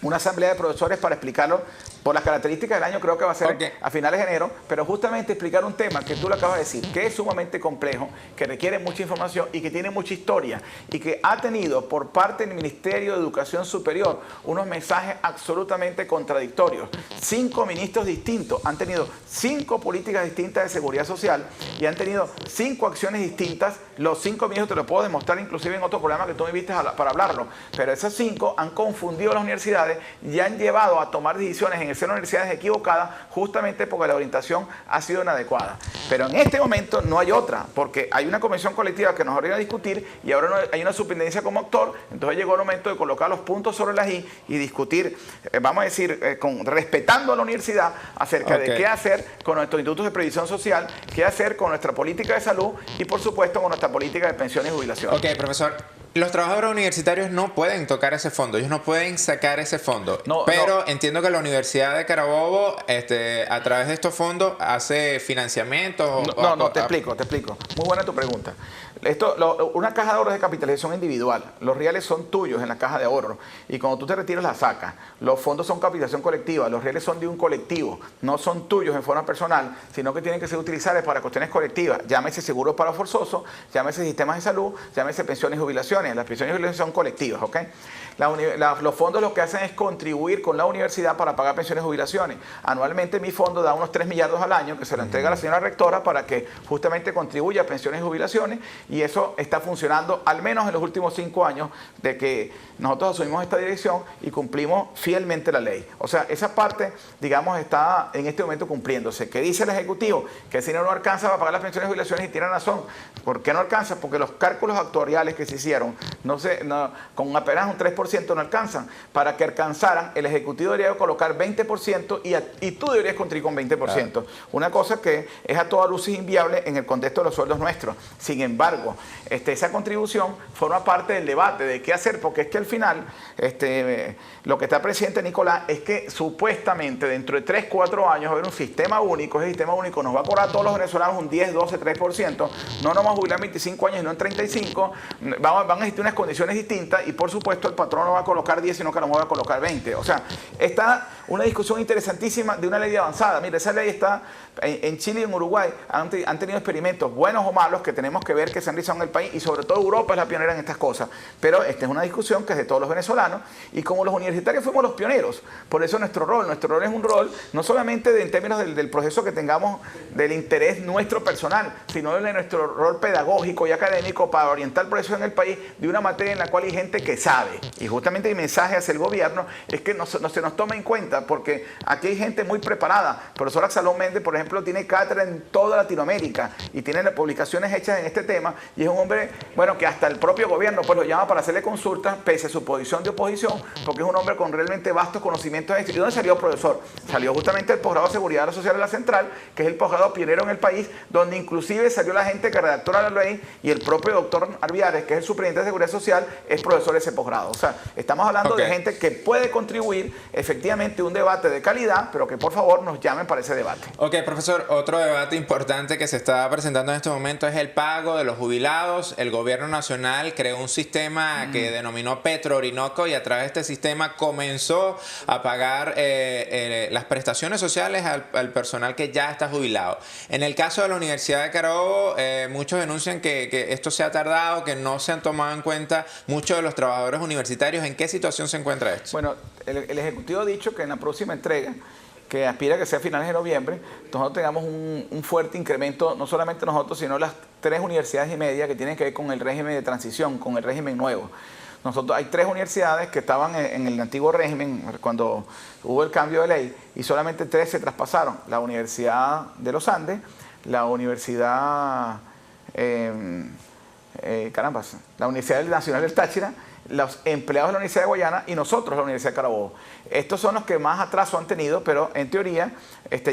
Speaker 3: una asamblea de profesores para explicarlo por las características del año, creo que va a ser a finales de enero, pero justamente explicar un tema que tú lo acabas de decir, que es sumamente complejo, que requiere mucha información y que tiene mucha historia, y que ha tenido por parte del Ministerio de Educación Superior unos mensajes absolutamente contradictorios. 5 ministros distintos han tenido 5 políticas distintas de seguridad social y han tenido 5 acciones distintas. Los 5 ministros te lo puedo demostrar inclusive en otro programa que tú me viste para hablarlo, pero esos 5 han confundido a las universidades y han llevado a tomar decisiones en el seno de universidades equivocadas, justamente porque la orientación ha sido inadecuada. Pero en este momento no hay otra, porque hay una convención colectiva que nos obliga a discutir, y ahora no hay una superintendencia como actor. Entonces llegó el momento de colocar los puntos sobre las i y discutir, vamos a decir, respetando a la universidad, acerca de qué hacer con nuestros institutos de previsión social, qué hacer con nuestra política de salud y, por supuesto, con nuestra política de pensiones y jubilación.
Speaker 2: Ok, profesor. Los trabajadores universitarios no pueden tocar ese fondo, ellos no pueden sacar ese fondo, pero entiendo que la Universidad de Carabobo, a través de estos fondos, hace financiamientos.
Speaker 3: Te explico. Muy buena tu pregunta. Una caja de ahorros de capitalización individual. Los reales son tuyos en la caja de ahorros, y cuando tú te retiras la sacas. Los fondos son capitalización colectiva, los reales son de un colectivo, no son tuyos en forma personal, sino que tienen que ser utilizables para cuestiones colectivas. Llámese seguros para forzosos, llámese sistemas de salud, llámese pensiones y jubilaciones. Las pensiones y jubilaciones son colectivas, ¿ok? Los fondos lo que hacen es contribuir con la universidad para pagar pensiones y jubilaciones. Anualmente mi fondo da unos 3 millardos al año, que se lo entrega a la señora rectora para que justamente contribuya a pensiones y jubilaciones, y eso está funcionando al menos en los últimos 5 años de que nosotros asumimos esta dirección y cumplimos fielmente la ley. O sea, esa parte, digamos, está en este momento cumpliéndose. ¿Qué dice el Ejecutivo? Que el dinero no alcanza para pagar las pensiones y jubilaciones, y tiene razón. ¿Por qué no alcanza? Porque los cálculos actuariales que se hicieron, con apenas un 3% no alcanzan. Para que alcanzaran, el Ejecutivo debería colocar 20% y tú deberías contribuir con 20%. Claro. Una cosa que es a todas luces inviable en el contexto de los sueldos nuestros. Sin embargo, esa contribución forma parte del debate de qué hacer, porque es que al final, lo que está presidente Nicolás es que supuestamente dentro de 3, 4 años va a haber un sistema único. Ese sistema único nos va a cobrar a todos los venezolanos un 10, 12, 3%. No nos vamos a jubilar en 25 años y no en 35. Van a existir unas condiciones distintas y por supuesto el patrón no va a colocar 10, sino que no va a colocar 20. O sea, está una discusión interesantísima de una ley avanzada. Mire, esa ley está en Chile y en Uruguay. Han tenido experimentos buenos o malos que tenemos que ver que se han realizado en el país, y sobre todo Europa es la pionera en estas cosas. Pero esta es una discusión que es de todos los venezolanos, y como los universitarios fuimos los pioneros, por eso nuestro rol es un rol no solamente en términos del proceso que tengamos, del interés nuestro personal, sino de nuestro rol pedagógico y académico para orientar el proceso en el país de una materia en la cual hay gente que sabe. Y justamente mi mensaje hacia el gobierno es que no se nos tome en cuenta, porque aquí hay gente muy preparada. El profesor Axalón Méndez, por ejemplo, tiene cátedra en toda Latinoamérica y tiene publicaciones hechas en este tema, y es un hombre, bueno, que hasta el propio gobierno pues lo llama para hacerle consultas pese a su posición de oposición, porque es un hombre con realmente vastos conocimientos de esto. ¿Y dónde salió profesor? Salió justamente el posgrado de Seguridad Social de la Central, que es el posgrado pionero en el país, donde inclusive salió la gente que redactó la ley, y el propio doctor Arbiares, que es el superintendente de Seguridad Social, es profesor de ese posgrado. O sea, estamos hablando de gente que puede contribuir efectivamente a un debate de calidad, pero que por favor nos llamen para ese debate.
Speaker 2: Ok, profesor, otro debate importante que se está presentando en este momento es el pago de los jubilados. El gobierno nacional creó un sistema que denominó Petro Orinoco, y a través de este sistema comenzó a pagar las prestaciones sociales al personal que ya está jubilado. En el caso de la Universidad de Carabobo, muchos denuncian que esto se ha tardado, que no se han tomado en cuenta muchos de los trabajadores universitarios. ¿En qué situación se encuentra esto?
Speaker 3: Bueno, el Ejecutivo ha dicho que en la próxima entrega, que aspira a que sea a finales de noviembre, nosotros tengamos un fuerte incremento, no solamente nosotros, sino las 3 universidades y media que tienen que ver con el régimen de transición, con el régimen nuevo. Hay 3 universidades que estaban en el antiguo régimen cuando hubo el cambio de ley, y solamente 3 se traspasaron: la Universidad de los Andes, la Universidad la Universidad Nacional del Táchira, los empleados de la Universidad de Guayana y nosotros, la Universidad de Carabobo. Estos son los que más atraso han tenido, pero en teoría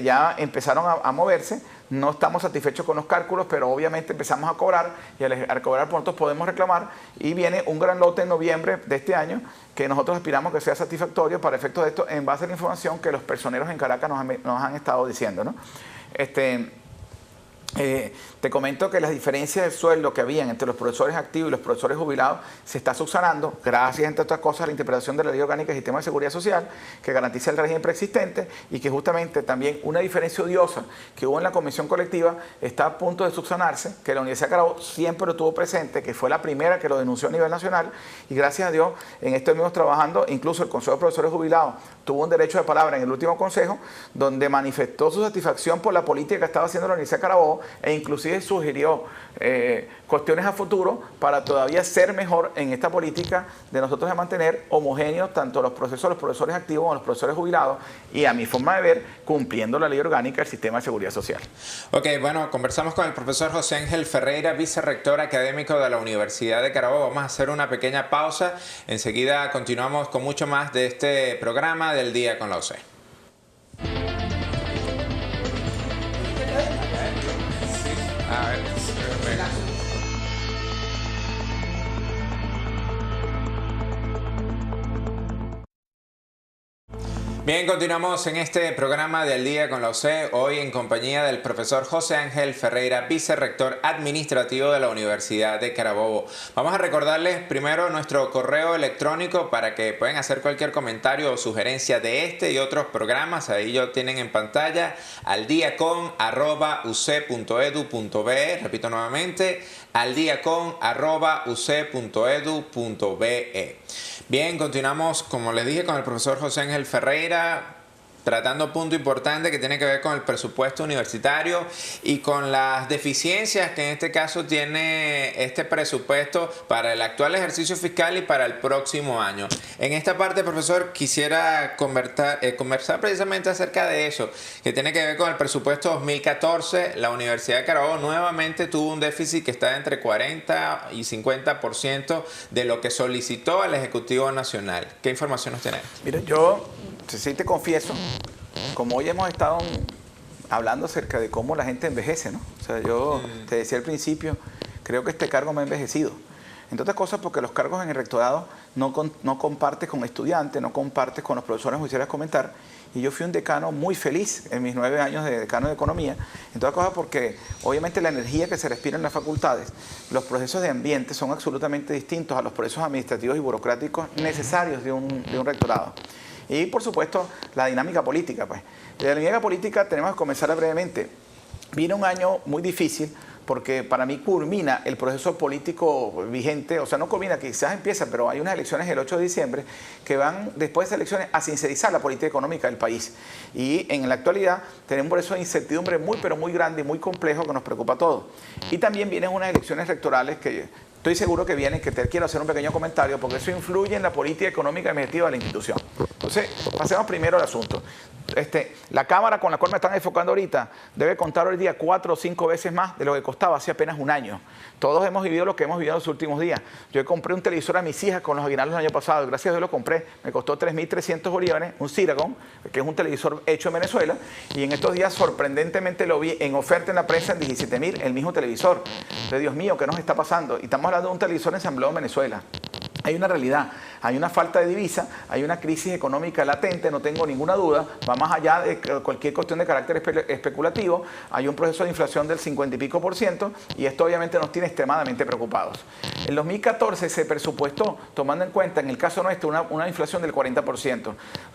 Speaker 3: ya empezaron a moverse. No estamos satisfechos con los cálculos, pero obviamente empezamos a cobrar, y al cobrar pronto podemos reclamar, y viene un gran lote en noviembre de este año que nosotros aspiramos que sea satisfactorio para efectos de esto, en base a la información que los personeros en Caracas nos han estado diciendo, ¿no? Te comento que las diferencias de sueldo que habían entre los profesores activos y los profesores jubilados se está subsanando gracias, entre otras cosas, a la interpretación de la Ley Orgánica del Sistema de Seguridad Social, que garantiza el régimen preexistente, y que justamente también una diferencia odiosa que hubo en la convención colectiva está a punto de subsanarse, que la Universidad de Carabobo siempre lo tuvo presente, que fue la primera que lo denunció a nivel nacional, y gracias a Dios en esto venimos trabajando. Incluso el Consejo de Profesores Jubilados tuvo un derecho de palabra en el último consejo, donde manifestó su satisfacción por la política que estaba haciendo la Universidad de Carabobo, e inclusive sugirió cuestiones a futuro para todavía ser mejor en esta política de nosotros de mantener homogéneos tanto los procesos de los profesores activos como los profesores jubilados, y a mi forma de ver, cumpliendo la Ley Orgánica del Sistema de Seguridad Social.
Speaker 2: Ok, bueno, conversamos con el profesor José Ángel Ferreira, vicerrector académico de la Universidad de Carabobo. Vamos a hacer una pequeña pausa. Enseguida continuamos con mucho más de este programa del Día con la UC. Bien, continuamos en este programa del Día con la UC, hoy en compañía del profesor José Ángel Ferreira, vicerrector administrativo de la Universidad de Carabobo. Vamos a recordarles primero nuestro correo electrónico para que puedan hacer cualquier comentario o sugerencia de este y otros programas. Ahí lo tienen en pantalla, aldiacon@uc.edu.be. Repito nuevamente, aldiacon@uc.edu.be. Bien, continuamos, como les dije, con el profesor José Ángel Ferreira, tratando punto importante que tiene que ver con el presupuesto universitario y con las deficiencias que en este caso tiene este presupuesto para el actual ejercicio fiscal y para el próximo año. En esta parte, profesor, quisiera conversar precisamente acerca de eso, que tiene que ver con el presupuesto 2014. La Universidad de Carabobo nuevamente tuvo un déficit que está entre 40 y 50% de lo que solicitó el Ejecutivo Nacional. ¿Qué información nos tiene?
Speaker 3: Mira, yo sí te confieso, como hoy hemos estado hablando acerca de cómo la gente envejece, ¿no? O sea, yo te decía al principio, creo que este cargo me ha envejecido. Entre otras cosas porque los cargos en el rectorado no compartes con estudiantes, no compartes con los profesores, me quisieras comentar. Y yo fui un decano muy feliz en mis 9 años de decano de economía. Entre otras cosas porque obviamente la energía que se respira en las facultades, los procesos de ambiente son absolutamente distintos a los procesos administrativos y burocráticos necesarios de un rectorado. Y por supuesto la dinámica política. Pues. De la dinámica política tenemos que comenzar brevemente. Viene un año muy difícil porque para mí culmina el proceso político vigente, o sea, no culmina, quizás empieza, pero hay unas elecciones el 8 de diciembre que van, después de esas elecciones, a sincerizar la política económica del país. Y en la actualidad tenemos un proceso de incertidumbre muy, pero muy grande y muy complejo que nos preocupa a todos. Y también vienen unas elecciones rectorales que estoy seguro que vienen, que te quiero hacer un pequeño comentario, porque eso influye en la política económica y administrativa de la institución. Entonces, pasemos primero al asunto. La cámara con la cual me están enfocando ahorita debe contar hoy día 4 o 5 veces más de lo que costaba hace apenas un año. Todos hemos vivido lo que hemos vivido en los últimos días. Yo compré un televisor a mis hijas con los aguinaldos el año pasado. Gracias a Dios lo compré. Me costó 3.300 bolívares, un Ceragon, que es un televisor hecho en Venezuela. Y en estos días sorprendentemente lo vi en oferta en la prensa en 17.000, el mismo televisor. Entonces, Dios mío, ¿qué nos está pasando? Y estamos hablando de un televisor ensamblado en Venezuela. Hay una realidad, hay una falta de divisa, hay una crisis económica latente, no tengo ninguna duda, va más allá de cualquier cuestión de carácter especulativo, hay un proceso de inflación del 50 y pico % y esto obviamente nos tiene extremadamente preocupados. En 2014 se presupuestó, tomando en cuenta en el caso nuestro una inflación del 40%.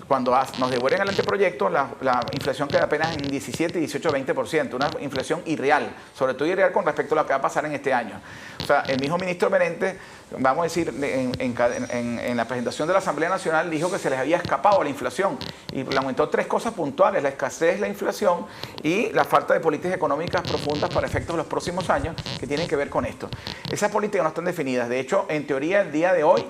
Speaker 3: Cuando nos devuelven al anteproyecto, la inflación queda apenas en 17, 18, 20%, una inflación irreal, sobre todo irreal con respecto a lo que va a pasar en este año. O sea, el mismo ministro Merente, vamos a decir, en la presentación de la Asamblea Nacional dijo que se les había escapado la inflación y le aumentó 3 cosas puntuales: la escasez, la inflación y la falta de políticas económicas profundas para efectos de los próximos años que tienen que ver con esto. Esas políticas no están definidas. De hecho, en teoría, el día de hoy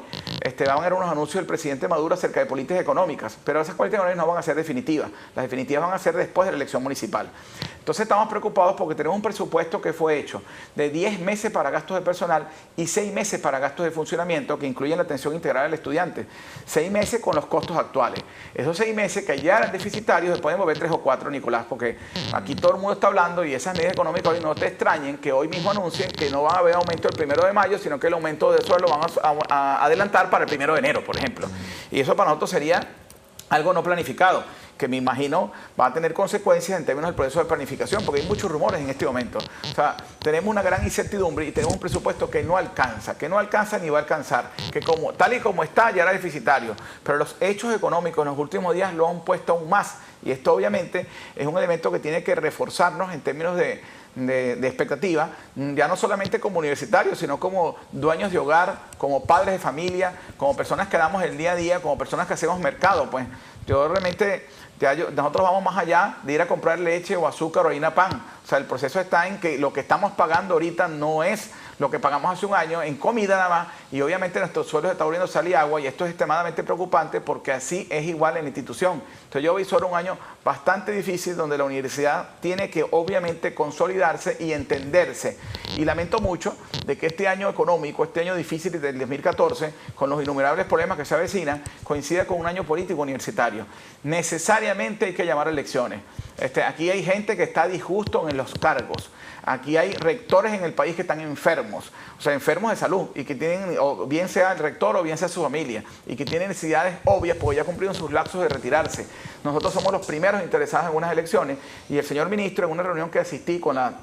Speaker 3: van a haber unos anuncios del presidente Maduro acerca de políticas económicas, pero esas políticas no van a ser definitivas. Las definitivas van a ser después de la elección municipal. Entonces estamos preocupados porque tenemos un presupuesto que fue hecho de 10 meses para gastos de personal y 6 meses para gastos de funcionamiento que incluyen la atención integral al estudiante. 6 meses con los costos actuales. Esos 6 meses que ya eran deficitarios se pueden mover 3 o 4, Nicolás, porque aquí todo el mundo está hablando y esas medidas económicas hoy no te extrañen que hoy mismo anuncien que no va a haber aumento el 1 de mayo, sino que el aumento de sueldo lo van a adelantar para el 1 de enero, por ejemplo. Y eso para nosotros sería algo no planificado, que me imagino va a tener consecuencias en términos del proceso de planificación, porque hay muchos rumores en este momento. O sea, tenemos una gran incertidumbre y tenemos un presupuesto que no alcanza ni va a alcanzar, que tal y como está ya era deficitario, pero los hechos económicos en los últimos días lo han puesto aún más, y esto obviamente es un elemento que tiene que reforzarnos en términos de expectativa, ya no solamente como universitarios, sino como dueños de hogar, como padres de familia, como personas que damos el día a día, como personas que hacemos mercado. Pues yo realmente, nosotros vamos más allá de ir a comprar leche o azúcar o harina pan. O sea, el proceso está en que lo que estamos pagando ahorita no es lo que pagamos hace un año en comida nada más, y obviamente nuestros sueldos se está volviendo sal y agua, y esto es extremadamente preocupante porque así es igual en la institución. Entonces yo visoro un año bastante difícil donde la universidad tiene que obviamente consolidarse y entenderse, y lamento mucho de que este año económico, este año difícil del 2014, con los innumerables problemas que se avecinan, coincida con un año político universitario. Necesariamente hay que llamar a elecciones. Aquí hay gente que está disgusto en los cargos. Aquí hay rectores en el país que están enfermos, o sea, enfermos de salud, y que tienen, o bien sea el rector o bien sea su familia, y que tienen necesidades obvias porque ya cumplieron sus lapsos de retirarse. Nosotros somos los primeros interesados en unas elecciones, y el señor ministro, en una reunión que asistí con la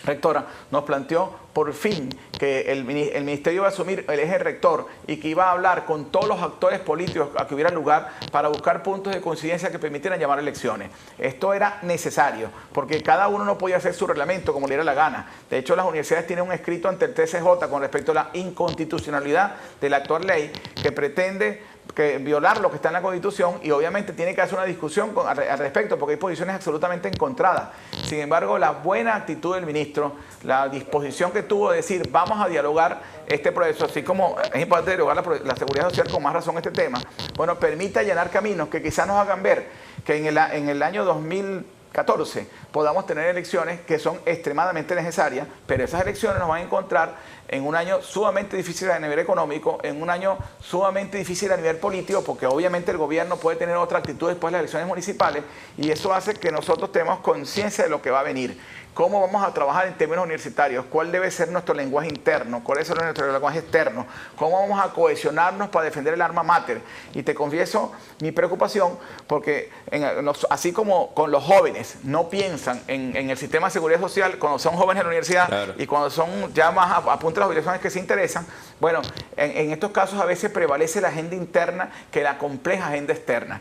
Speaker 3: rectora, nos planteó por fin que el ministerio iba a asumir el eje rector y que iba a hablar con todos los actores políticos a que hubiera lugar para buscar puntos de coincidencia que permitieran llamar elecciones. Esto era necesario, porque cada uno no podía hacer su reglamento como le diera la gana. De hecho, las universidades tienen un escrito ante el TCJ con respecto a la inconstitucionalidad de la actual ley que pretende que violar lo que está en la Constitución y obviamente tiene que hacer una discusión al respecto porque hay posiciones absolutamente encontradas. Sin embargo, la buena actitud del ministro, la disposición que tuvo de decir vamos a dialogar este proceso, así como es importante dialogar la seguridad social con más razón este tema, bueno, permite allanar caminos que quizás nos hagan ver que en el año 2014 podamos tener elecciones que son extremadamente necesarias, pero esas elecciones nos van a encontrar en un año sumamente difícil a nivel económico, en un año sumamente difícil a nivel político, porque obviamente el gobierno puede tener otra actitud después de las elecciones municipales y eso hace que nosotros tengamos conciencia de lo que va a venir. ¿Cómo vamos a trabajar en términos universitarios? ¿Cuál debe ser nuestro lenguaje interno? ¿Cuál debe ser nuestro lenguaje externo? ¿Cómo vamos a cohesionarnos para defender el alma mater? Y te confieso mi preocupación porque así como con los jóvenes no piensan en el sistema de seguridad social cuando son jóvenes en la universidad, claro, y cuando son ya más a punto de las obligaciones que se interesan, bueno, en estos casos a veces prevalece la agenda interna que la compleja agenda externa.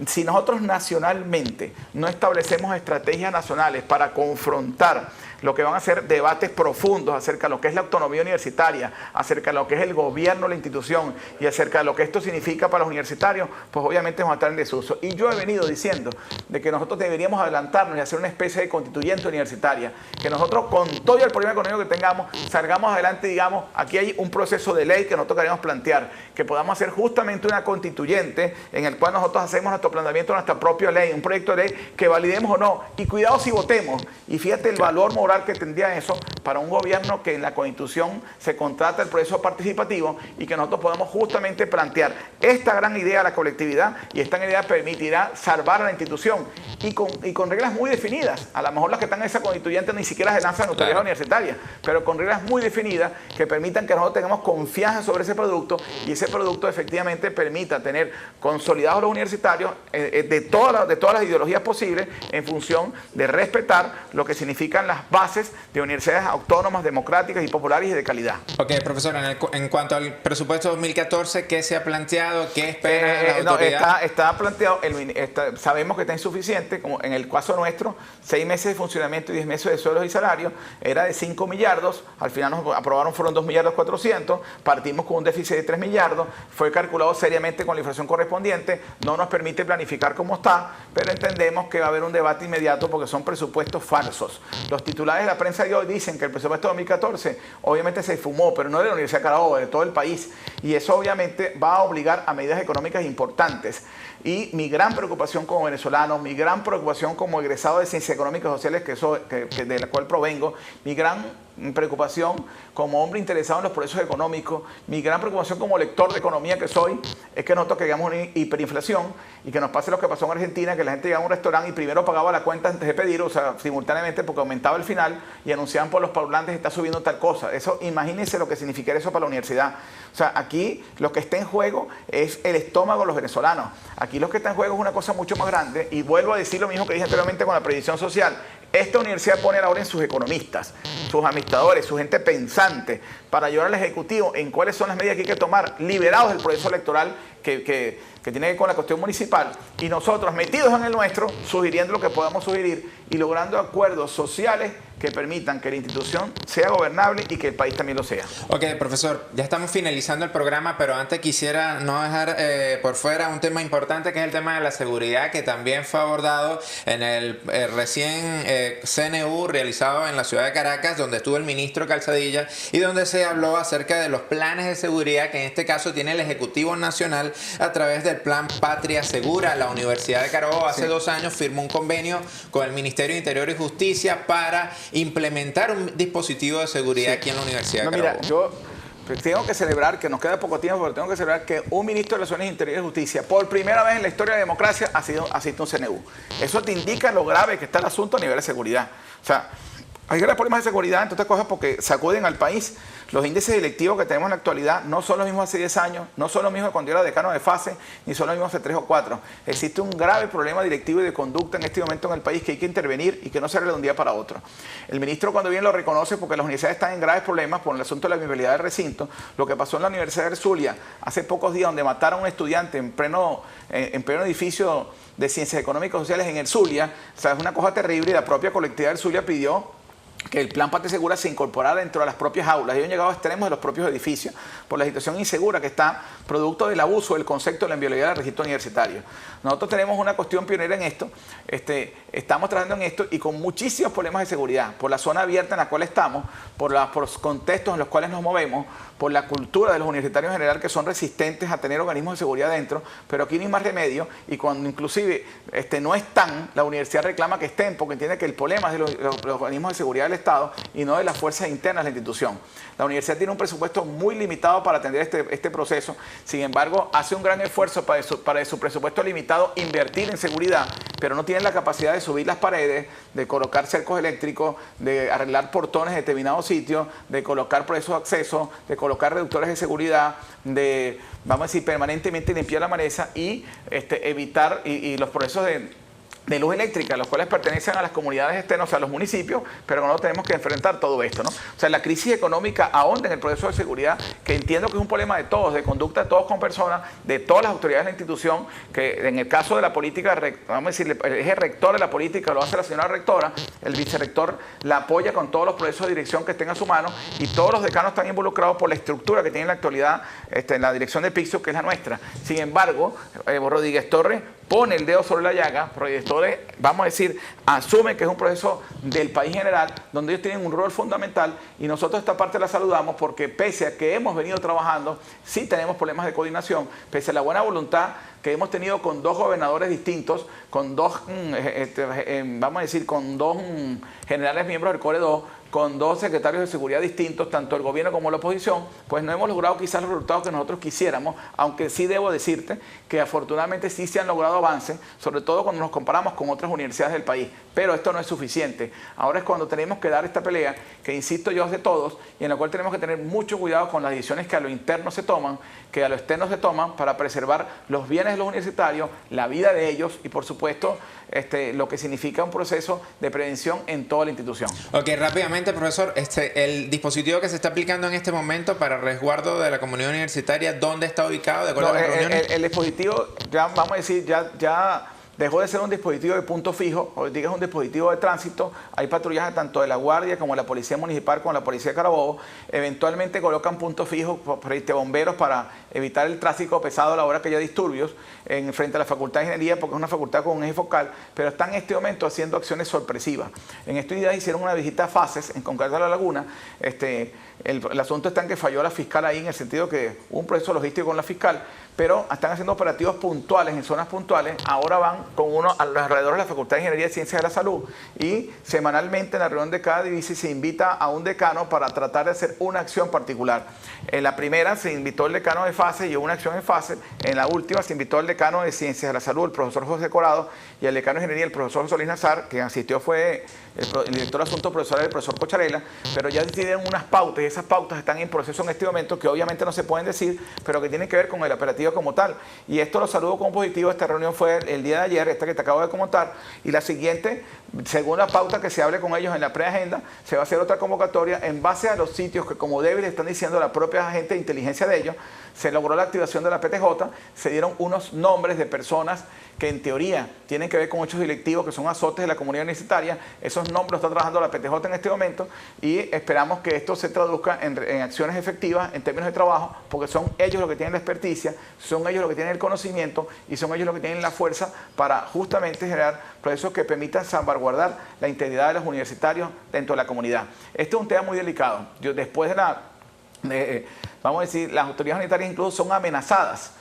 Speaker 3: Si nosotros nacionalmente no establecemos estrategias nacionales para confrontar lo que van a ser debates profundos acerca de lo que es la autonomía universitaria, acerca de lo que es el gobierno, la institución y acerca de lo que esto significa para los universitarios, pues obviamente vamos a estar en desuso. Y yo he venido diciendo de que nosotros deberíamos adelantarnos y hacer una especie de constituyente universitaria, que nosotros con todo el problema económico que tengamos, salgamos adelante y digamos, aquí hay un proceso de ley que nosotros queremos plantear, que podamos hacer justamente una constituyente en el cual nosotros hacemos nuestro planteamiento de nuestra propia ley, un proyecto de ley que validemos o no, y cuidado si votemos, y fíjate el valor moral que tendría eso para un gobierno que en la Constitución se contrata el proceso participativo y que nosotros podamos justamente plantear esta gran idea a la colectividad y esta gran idea permitirá salvar a la institución y con reglas muy definidas. A lo mejor las que están en esa constituyente ni siquiera se lanzan en autoridad universitaria, pero con reglas muy definidas que permitan que nosotros tengamos confianza sobre ese producto y ese producto efectivamente permita tener consolidados los universitarios de todas las ideologías posibles en función de respetar lo que significan las bases de universidades autónomas, democráticas y populares y de calidad.
Speaker 2: Ok, profesor, en cuanto al presupuesto 2014, ¿qué se ha planteado? ¿Qué espera la autoridad?
Speaker 3: Está planteado, sabemos que está insuficiente, como en el caso nuestro, 6 meses de funcionamiento y 10 meses de sueldos y salarios, era de 5 millardos, al final nos aprobaron, fueron 2 millardos 400, partimos con un déficit de 3 millardos, fue calculado seriamente con la inflación correspondiente, no nos permite planificar cómo está, pero entendemos que va a haber un debate inmediato porque son presupuestos falsos. Los titulares de la prensa de hoy dicen que el presupuesto 2014 obviamente se fumó, pero no de la Universidad de Carabobo, de todo el país, y eso obviamente va a obligar a medidas económicas importantes. Y mi gran preocupación como venezolano, mi gran preocupación como egresado de Ciencias Económicas y Sociales de la cual provengo, mi gran preocupación como hombre interesado en los procesos económicos, mi gran preocupación como lector de economía que soy, es que nosotros caigamos en hiperinflación y que nos pase lo que pasó en Argentina, que la gente llegaba a un restaurante y primero pagaba la cuenta antes de pedir, o sea, simultáneamente porque aumentaba el final y anunciaban por los parlantes está subiendo tal cosa. Eso, imagínense lo que significaría eso para la universidad. O sea, aquí lo que está en juego es el estómago de los venezolanos. Aquí lo que está en juego es una cosa mucho más grande y vuelvo a decir lo mismo que dije anteriormente con la previsión social. Esta universidad pone a la orden sus economistas, sus administradores, su gente pensante para ayudar al Ejecutivo en cuáles son las medidas que hay que tomar, liberados del proceso electoral que tiene que ver con la cuestión municipal y nosotros metidos en el nuestro, sugiriendo lo que podamos sugerir y logrando acuerdos sociales que permitan que la institución sea gobernable y que el país también lo sea.
Speaker 2: Ok, profesor, ya estamos finalizando el programa, pero antes quisiera no dejar por fuera un tema importante que es el tema de la seguridad, que también fue abordado en el recién CNU realizado en la ciudad de Caracas, donde estuvo el ministro Calzadilla y donde se habló acerca de los planes de seguridad que en este caso tiene el Ejecutivo Nacional a través del Plan Patria Segura. La Universidad de Carabobo hace 2 años firmó un convenio con el Ministerio de Interior y Justicia para implementar un dispositivo de seguridad aquí en la Universidad de Carabobo.
Speaker 3: Mira, yo tengo que celebrar, que nos queda poco tiempo, pero tengo que celebrar que un ministro de Relaciones Interiores y Justicia, por primera vez en la historia de la democracia, asiste a un CNU. Eso te indica lo grave que está el asunto a nivel de seguridad. O sea, hay graves problemas de seguridad, entre otras cosas, porque sacuden al país. Los índices delictivos que tenemos en la actualidad no son los mismos hace 10 años, no son los mismos cuando yo era decano de FASE, ni son los mismos hace 3 o 4. Existe un grave problema directivo y de conducta en este momento en el país que hay que intervenir y que no se arregla de un día para otro. El ministro cuando viene lo reconoce porque las universidades están en graves problemas por el asunto de la viabilidad del recinto. Lo que pasó en la Universidad de Zulia hace pocos días, donde mataron a un estudiante en pleno edificio de Ciencias Económicas y Sociales en el Zulia, o sea, es una cosa terrible y la propia colectividad del Zulia pidió que el plan Patria Segura se incorporara dentro de las propias aulas. Ellos han llegado a extremos de los propios edificios por la situación insegura que está producto del abuso del concepto de la inviolabilidad del registro universitario. Nosotros tenemos una cuestión pionera en esto, estamos trabajando en esto y con muchísimos problemas de seguridad, por la zona abierta en la cual estamos, por los contextos en los cuales nos movemos, por la cultura de los universitarios en general que son resistentes a tener organismos de seguridad dentro, pero aquí no hay más remedio y cuando inclusive no están, la universidad reclama que estén porque entiende que el problema es de los organismos de seguridad del Estado y no de las fuerzas internas de la institución. La universidad tiene un presupuesto muy limitado para atender este proceso, sin embargo hace un gran esfuerzo para su presupuesto limitado invertir en seguridad, pero no tiene la capacidad de subir las paredes, de colocar cercos eléctricos, de arreglar portones en determinados sitios, de colocar procesos de acceso, de colocar reductores de seguridad, de, vamos a decir, permanentemente limpiar la maleza y evitar y los procesos de luz eléctrica, los cuales pertenecen a las comunidades externas, o sea, a los municipios, pero no tenemos que enfrentar todo esto, ¿no? O sea, la crisis económica ahonda en el proceso de seguridad, que entiendo que es un problema de todos, de conducta de todos con personas, de todas las autoridades de la institución, que en el caso de la política, vamos a decir, el eje rector de la política lo hace la señora rectora, el vicerrector la apoya con todos los procesos de dirección que estén a su mano y todos los decanos están involucrados por la estructura que tiene en la actualidad en la dirección de Pixio, que es la nuestra. Sin embargo, Rodríguez Torres pone el dedo sobre la llaga, Rodríguez Torres, vamos a decir, asume que es un proceso del país general, donde ellos tienen un rol fundamental y nosotros esta parte la saludamos porque pese a que hemos venido trabajando, sí tenemos problemas de coordinación, pese a la buena voluntad que hemos tenido con dos gobernadores distintos, con dos, vamos a decir, con dos generales miembros del CORE-2, con dos secretarios de seguridad distintos, tanto el gobierno como la oposición, pues no hemos logrado quizás los resultados que nosotros quisiéramos, aunque sí debo decirte que afortunadamente sí se han logrado avances, sobre todo cuando nos comparamos con otras universidades del país, pero esto no es suficiente. Ahora es cuando tenemos que dar esta pelea, que insisto yo es de todos, y en la cual tenemos que tener mucho cuidado con las decisiones que a lo interno se toman, que a lo externo se toman para preservar los bienes de los universitarios, la vida de ellos y por supuesto lo que significa un proceso de prevención en toda la institución.
Speaker 2: Ok, rápidamente, profesor, el dispositivo que se está aplicando en este momento para resguardo de la comunidad universitaria, ¿dónde está ubicado de acuerdo a las reuniones?
Speaker 3: El dispositivo, ya vamos a decir, ya dejó de ser un dispositivo de punto fijo, hoy día es un dispositivo de tránsito, hay patrullajes tanto de la Guardia como de la Policía Municipal como la Policía de Carabobo, eventualmente colocan puntos fijos bomberos para evitar el tráfico pesado a la hora que haya disturbios frente a la Facultad de Ingeniería, porque es una facultad con un eje focal, pero están en este momento haciendo acciones sorpresivas. En estos días hicieron una visita a fases, en concreto a La Laguna, el asunto está en que falló la fiscal ahí en el sentido que hubo un proceso logístico con la fiscal, pero están haciendo operativos puntuales en zonas puntuales, ahora van con uno alrededor de la Facultad de Ingeniería y Ciencias de la Salud y semanalmente en la reunión de cada división se invita a un decano para tratar de hacer una acción particular. En la primera se invitó el decano de FASE y hubo una acción en FASE, en la última se invitó el decano de Ciencias de la Salud, el profesor José Corado, y el decano de Ingeniería, el profesor Solís Nazar, quien asistió fue el director de Asuntos Profesorales, el profesor Cocharela, pero ya decidieron unas pautas y esas pautas están en proceso en este momento que obviamente no se pueden decir, pero que tienen que ver con el operativo como tal. Y esto lo saludo como positivo, esta reunión fue el día de ayer, esta que te acabo de comentar, y la siguiente, según la pauta que se hable con ellos en la preagenda, se va a hacer otra convocatoria en base a los sitios que como débiles están diciendo la propia agente de inteligencia de ellos, se logró la activación de la PTJ, se dieron unos nombres de personas que en teoría tienen que ver con hechos delictivos que son azotes de la comunidad universitaria. Esos nombres los está trabajando la PTJ en este momento y esperamos que esto se traduzca en acciones efectivas en términos de trabajo, porque son ellos los que tienen la experticia, son ellos los que tienen el conocimiento y son ellos los que tienen la fuerza para justamente generar procesos que permitan salvaguardar la integridad de los universitarios dentro de la comunidad. Este es un tema muy delicado. Después vamos a decir, las autoridades unitarias incluso son amenazadas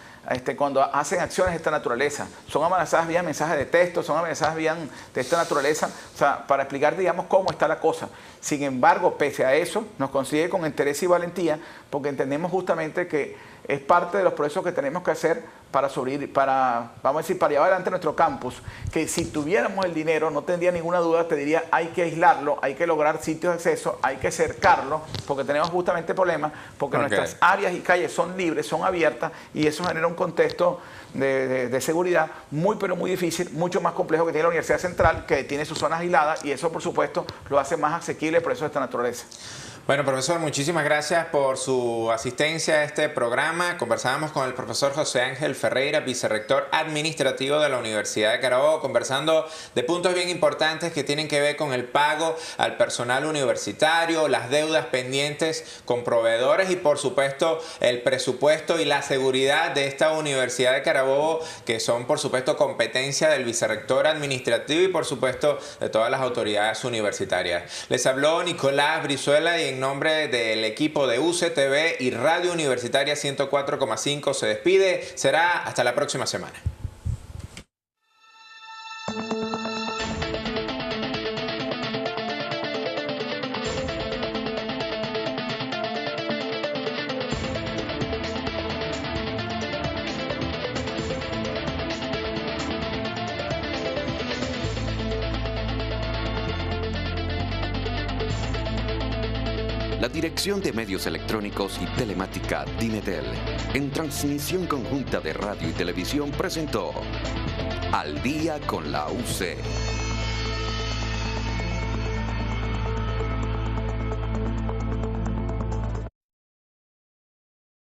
Speaker 3: cuando hacen acciones de esta naturaleza. Son amenazadas vía mensajes de texto, son amenazadas vía de esta naturaleza, o sea, para explicar, digamos, cómo está la cosa. Sin embargo, pese a eso, nos consigue con interés y valentía, porque entendemos justamente que es parte de los procesos que tenemos que hacer para sobrevivir, vamos a decir, para llevar adelante nuestro campus, que si tuviéramos el dinero, no tendría ninguna duda, te diría, hay que aislarlo, hay que lograr sitios de acceso, hay que cercarlo, porque tenemos justamente problemas, porque nuestras áreas y calles son libres, son abiertas, y eso genera un contexto de seguridad muy, pero muy difícil, mucho más complejo que tiene la Universidad Central, que tiene sus zonas aisladas, y eso, por supuesto, lo hace más asequible por eso de esta naturaleza.
Speaker 2: Bueno, profesor, muchísimas gracias por su asistencia a este programa. Conversábamos con el profesor José Ángel Ferreira, vicerrector administrativo de la Universidad de Carabobo, conversando de puntos bien importantes que tienen que ver con el pago al personal universitario, las deudas pendientes con proveedores y por supuesto el presupuesto y la seguridad de esta Universidad de Carabobo, que son por supuesto competencia del vicerrector administrativo y por supuesto de todas las autoridades universitarias. Les habló Nicolás Brizuela y en nombre del equipo de UCTV y Radio Universitaria 104,5 se despide. Será hasta la próxima semana.
Speaker 1: La Dirección de Medios Electrónicos y Telemática Dimetel, en transmisión conjunta de radio y televisión, presentó Al Día con la UC.